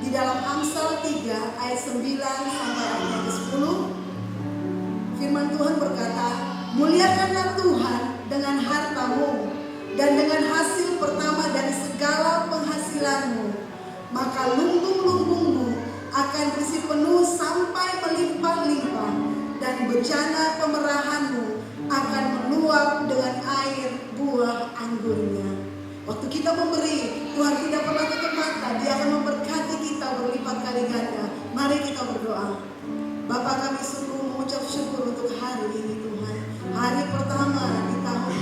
di dalam Amsal 3 ayat 9 sampai ayat 10. Firman Tuhan berkata, muliakanlah Tuhan dengan hartamu dan dengan hasil pertama dari segala penghasilanmu, maka lumbung-lumbungmu akan berisi penuh sampai melimpah-limpah, dan bejana pemerahanmu akan meluap dengan air buah anggurnya. Waktu kita memberi, Tuhan tidak pernah tutup mata. Dia akan memberkati kita berlipat kali ganda. Mari kita berdoa. Bapa, kami sungguh mengucap syukur untuk hari ini Tuhan. Hari pertama di tahun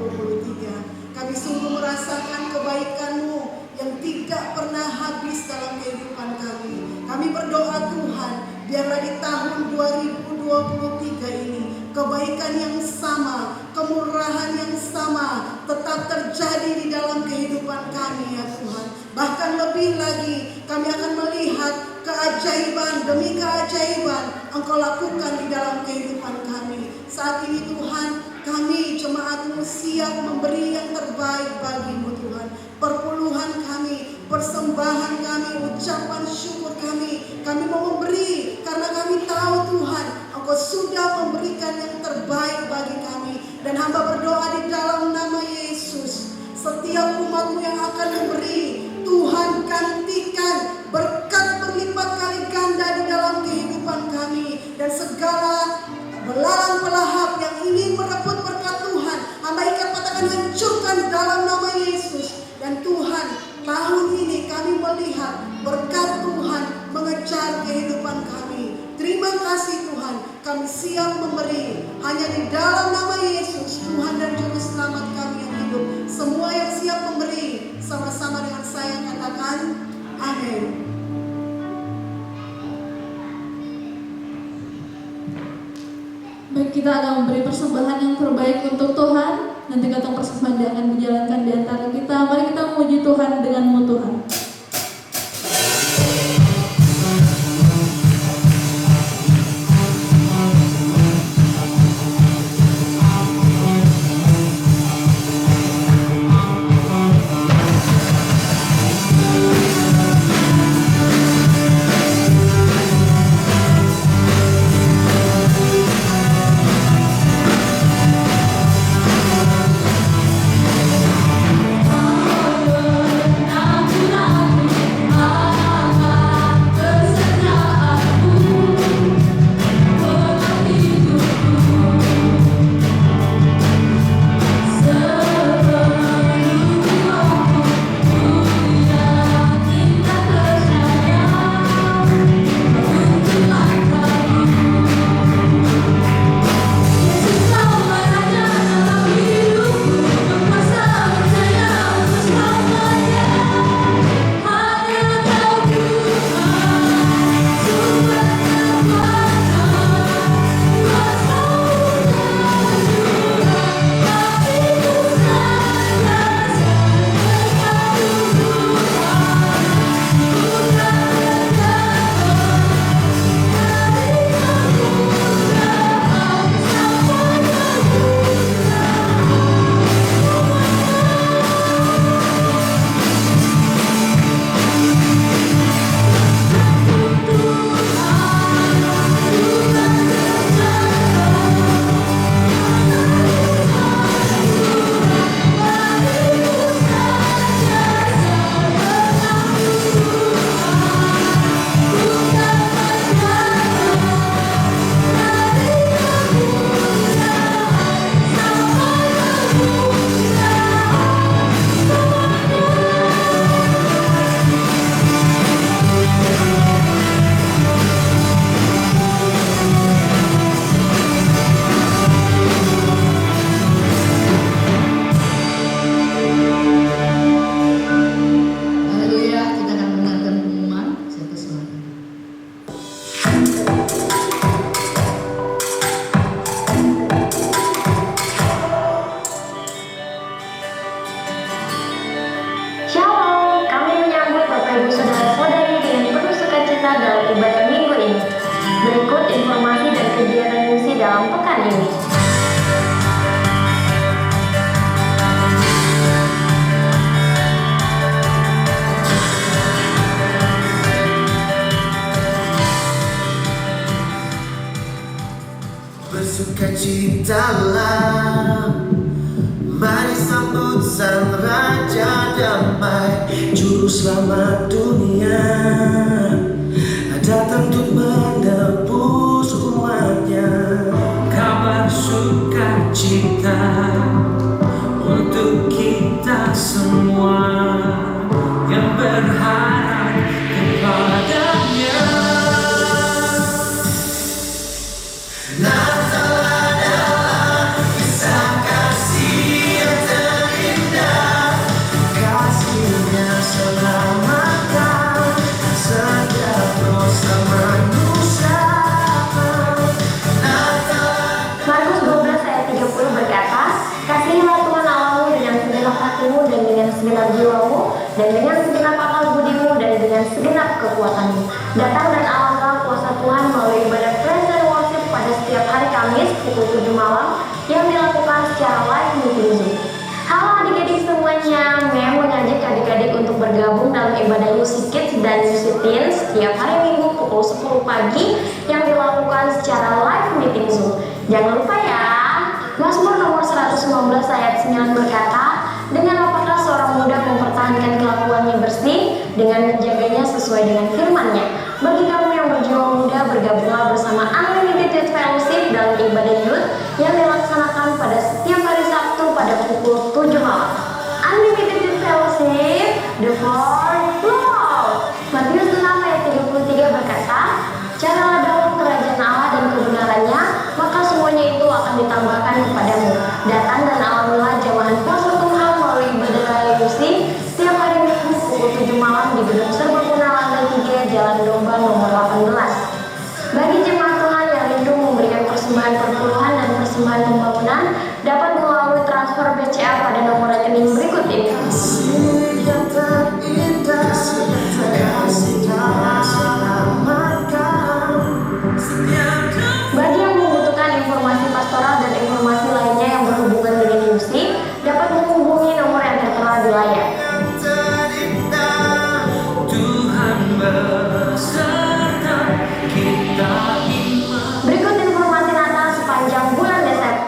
2023. Kami sungguh merasakan kebaikan-Mu yang tidak pernah habis dalam kehidupan kami. Kami berdoa Tuhan, biarlah di tahun 2023 ini kebaikan yang sama, kemurahan yang sama tetap terjadi di dalam kehidupan kami ya Tuhan. Bahkan lebih lagi, kami akan melihat keajaiban demi keajaiban Engkau lakukan di dalam kehidupan kami. Saat ini Tuhan, kami jemaat-Mu siap memberi yang terbaik bagi-Mu Tuhan. Perpuluhan kami, persembahan kami, ucapan syukur kami mau memberi karena kami tahu Tuhan Engkau sudah memberikan yang terbaik bagi kami. Dan hamba berdoa di dalam nama Yesus, setiap umat-Mu yang akan memberi, Tuhan gantikan berkat berlipat kali ganda di dalam kehidupan kami. Dan segala belalang pelahap yang ingin merebut berkat Tuhan, hamba ikat katakan hancurkan dalam nama Yesus. Dan Tuhan, tahun ini kami melihat berkat Tuhan mengejar kehidupan kami. Terima kasih Tuhan, kami siap memberi hanya di dalam nama Yesus, Tuhan dan Juru Selamat kami yang hidup. Semua yang siap memberi, sama-sama dengan saya katakan amin. Baik, kita akan memberi persembahan yang terbaik untuk Tuhan. Nanti kata persembahan akan dijalankan di antara kita. Mari kita memuji Tuhan dengan Tuhan. Bersukacitalah, mari sambut sang Raja Damai, Juru Selamat dunia, datang untuk menebus umatnya. Kabar sukacita untuk kita semua yang berharap kepadanya. Markus 12 ayat 30 berkata, "Kasihilah Tuhan Allahmu dengan segenap hatimu dan dengan segenap jiwamu kuasa Tuhan melalui ibadah praise and worship pada setiap hari Kamis pukul 7 malam yang dilakukan secara live meeting Zoom. Halo adik-adik semuanya, Mem mengajak adik-adik untuk bergabung dalam ibadah UC Kids dan UC Teens setiap hari Minggu pukul 10 pagi yang dilakukan secara live meeting Zoom. Jangan lupa ya, Mazmur nomor 119 ayat 9 berkata, dengan apakah seorang muda mempertahankan kelakuannya bersih dengan menjaganya sesuai dengan firman-Nya. Bagi kamu yang berjiwa muda, bergabunglah bersama Unlimited Youth Fellowship dalam ibadah youth yang dilaksanakan pada setiap hari Sabtu pada pukul 7 malam. Unlimited Youth Fellowship, the Lord Lord. Matius 6 ayat 33 berkata, caralah dalam kerajaan Allah dan kebenarannya, maka semuanya itu akan ditambahkan kepadamu. Datang dan alamilah jamahan kuasa Tuhan melalui ibadah raya UC setiap hari Minggu pukul 7 malam di Gedung Serbaguna lantai 3 Jalan Domba nomor 18. Bagi jemaat Tuhan yang rindu memberikan persembahan perpuluhan dan persembahan pembangunan, dapat melalui transfer BCA pada nomor rekening berikut ini. Bagi yang membutuhkan informasi pastoral dan informasi lainnya yang berhubungan dengan UC, dapat menghubungi nomor yang tertera di layar. Tuhan beserta kita iman. Berikut informasi Natal sepanjang bulan Desember.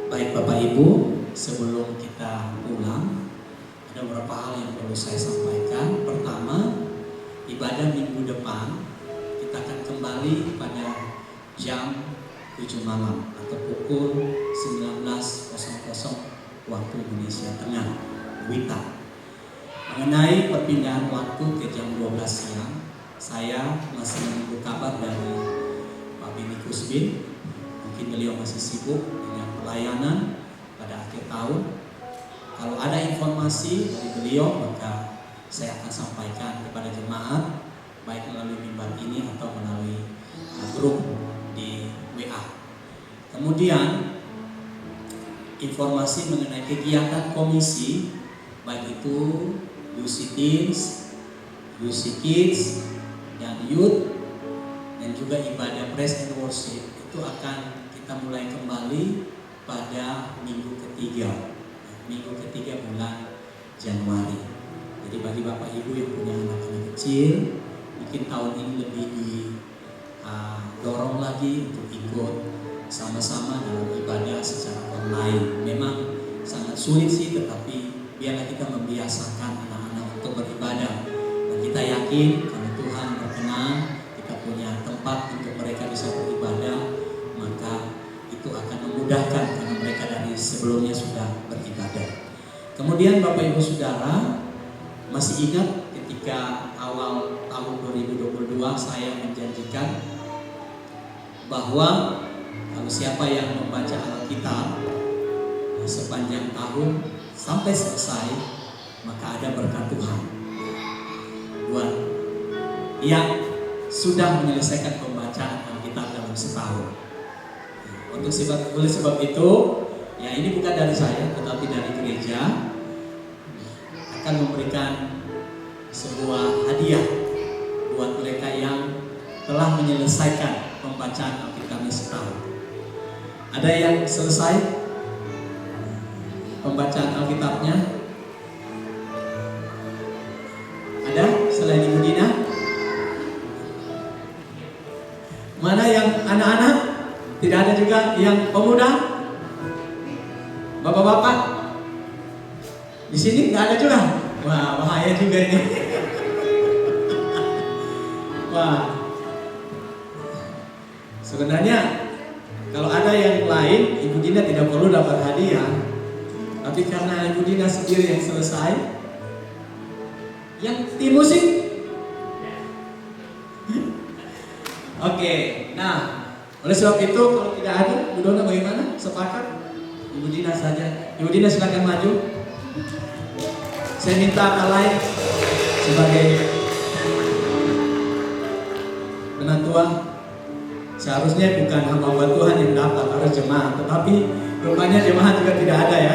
Baik Bapak Ibu, sebelum kita pulang, ada beberapa hal yang perlu saya sampaikan. Pertama, ibadah minggu depan kita akan kembali pada jam 7 malam atau pukul 19.00 waktu Indonesia Tengah, WITA. Mengenai perpindahan waktu ke jam 12 siang, saya masih menunggu kabar dari Pak Bini Kusbin. Mungkin beliau masih sibuk dengan pelayanan pada akhir tahun. Kalau ada informasi dari beliau, maka saya akan sampaikan kepada jemaat, baik melalui mimbar ini atau melalui grup di WA. Kemudian informasi mengenai kegiatan komisi, baik itu UC Teens, UC Kids, dan Youth, dan juga ibadah praise and worship itu akan kita mulai kembali pada minggu ketiga bulan Januari. Jadi bagi Bapak Ibu yang punya anak-anak kecil, mungkin tahun ini lebih didorong lagi untuk ikut sama-sama dalam ibadah secara online. Memang sangat sulit sih, tetapi biarlah kita membiasakan anak-anak untuk beribadah. Dan kita yakin kalau Tuhan berkenan, kita punya tempat untuk mereka bisa beribadah, maka itu akan memudahkan karena mereka dari sebelumnya sudah beribadah. Kemudian Bapak Ibu Saudara, masih ingat ketika awal tahun 2022 saya menjanjikan bahwa kalau siapa yang membaca Alkitab sepanjang tahun sampai selesai, maka ada berkat Tuhan. Buat yang sudah menyelesaikan pembacaan Alkitab dalam setahun. Untuk sebab itu, ya ini bukan dari saya, tetapi dari gereja akan memberikan sebuah hadiah buat mereka yang telah menyelesaikan pembacaan Alkitabnya setahun. Ada yang selesai pembacaan Alkitabnya? Ada selain Ibu Dina? Mana yang anak-anak? Tidak ada juga yang pemuda? Bapak-bapak? Di sini nggak ada juga? Wah, bahaya juga ini. Wah, sebenarnya kalau ada yang lain, Ibu Dina tidak perlu dapat hadiah. Tapi karena Ibu Dina sendiri yang selesai, yang tim musik. Oke, nah oleh sebab itu kalau tidak ada, Bu Dona bagaimana? Sepakat? Ibu Dina saja. Ibu Dina silakan maju. Saya minta hal lain sebagai penantua. Seharusnya bukan hamba Tuhan yang jemaat, tetapi rupanya jemaat juga tidak ada ya.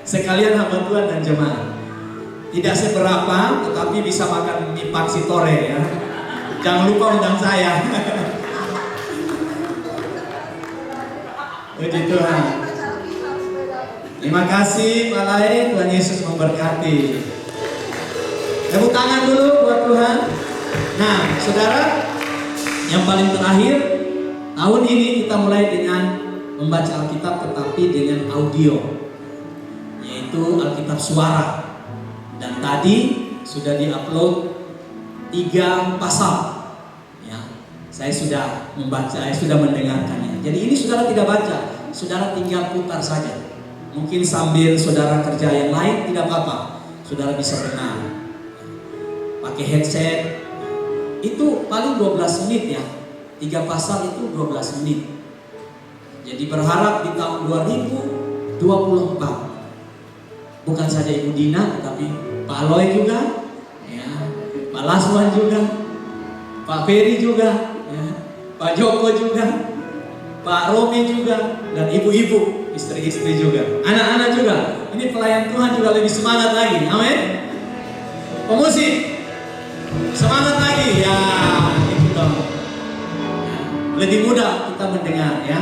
Sekalian hamba Tuhan dan jemaat. Tidak seberapa, tetapi bisa makan mie paksi tore ya. Jangan lupa undang saya. Puji Tuhan. Terima kasih Pak Lai, Tuhan Yesus memberkati. Tepuk tangan dulu buat Tuhan. Nah, saudara, yang paling terakhir, tahun ini kita mulai dengan membaca Alkitab tetapi dengan audio, yaitu Alkitab suara. Dan tadi sudah diupload 3 pasal. Ya, saya sudah membaca, saya sudah mendengarkannya. Jadi ini saudara tidak baca, saudara tinggal putar saja. Mungkin sambil saudara kerja yang lain tidak apa-apa, saudara bisa dengar. Pakai headset, itu paling 12 menit ya. 3 pasal itu 12 menit. Jadi berharap di tahun 2024 bukan saja Ibu Dina, tapi Pak Aloy juga, ya, Pak Laswan juga, Pak Ferry juga, ya, Pak Joko juga, Pak Romi juga, dan ibu-ibu, istri-istri juga, anak-anak juga. Ini pelayan Tuhan juga lebih semangat lagi, amin. Pemusik, semangat lagi, ya, itu dong. Ya, lebih mudah kita mendengar, ya.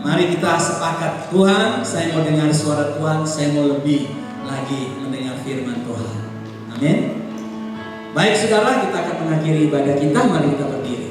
Nah, mari kita sepakat, Tuhan, saya mau dengar suara Tuhan, saya mau lebih lagi mendengar firman Tuhan. Amin. Baik saudara, kita akan mengakhiri ibadah kita. Mari kita berdiri.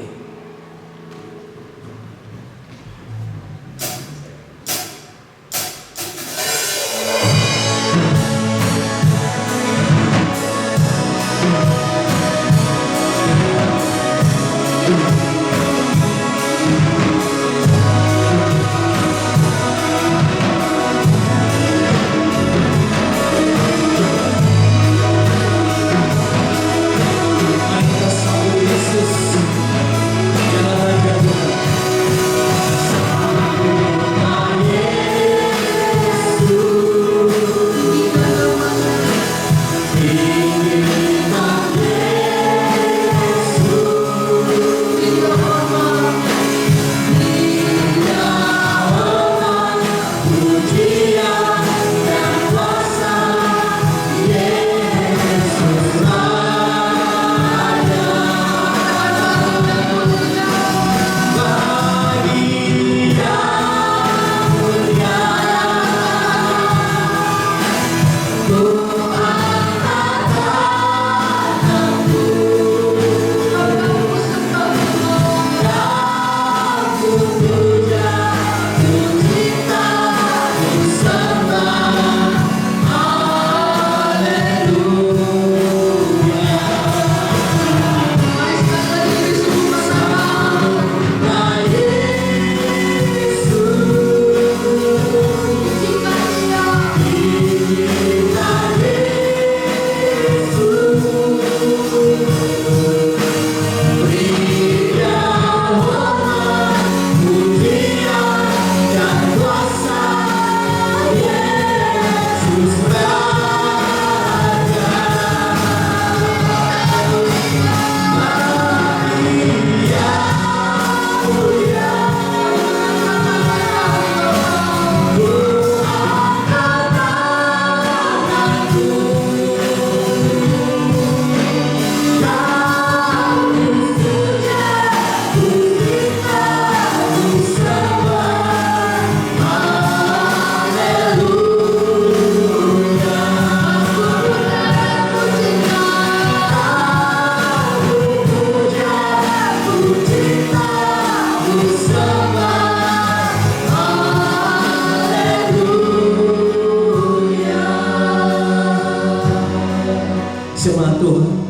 Jemaat Tuhan,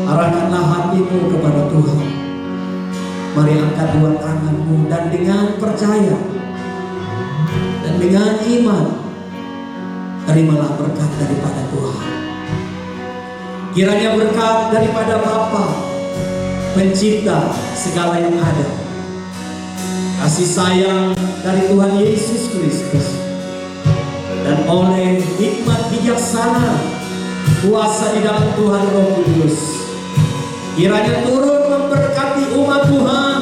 arahkanlah hatimu kepada Tuhan. Mari angkat dua tanganmu dan dengan percaya dan dengan iman terimalah berkat daripada Tuhan. Kiranya berkat daripada Bapa, Pencipta segala yang ada, kasih sayang dari Tuhan Yesus Kristus, dan oleh hikmat bijaksana kuasa di dalam Tuhan Roh Kudus, kiranya turun memberkati umat Tuhan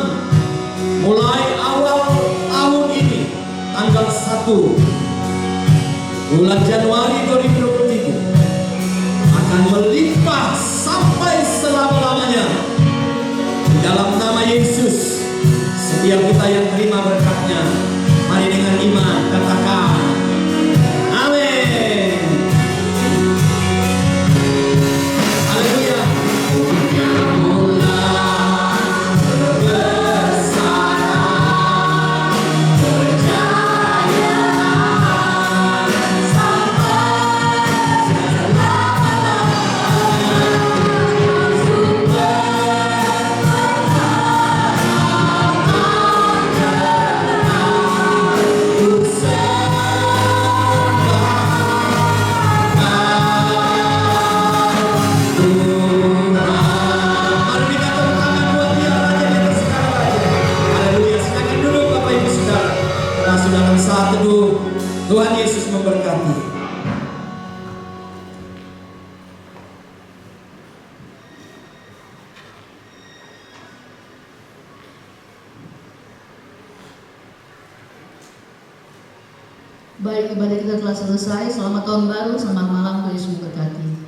mulai awal tahun bulan Januari 2023 akan melimpah sampai selama-lamanya. Di dalam nama Yesus, setiap kita yang terima berkatnya, mari dengan iman katakan amin. Haleluya. Saat teduh, Tuhan Yesus memberkati. Baik, ibadah kita telah selesai. Selamat tahun baru, selamat malam, Tuhan Yesus memberkati.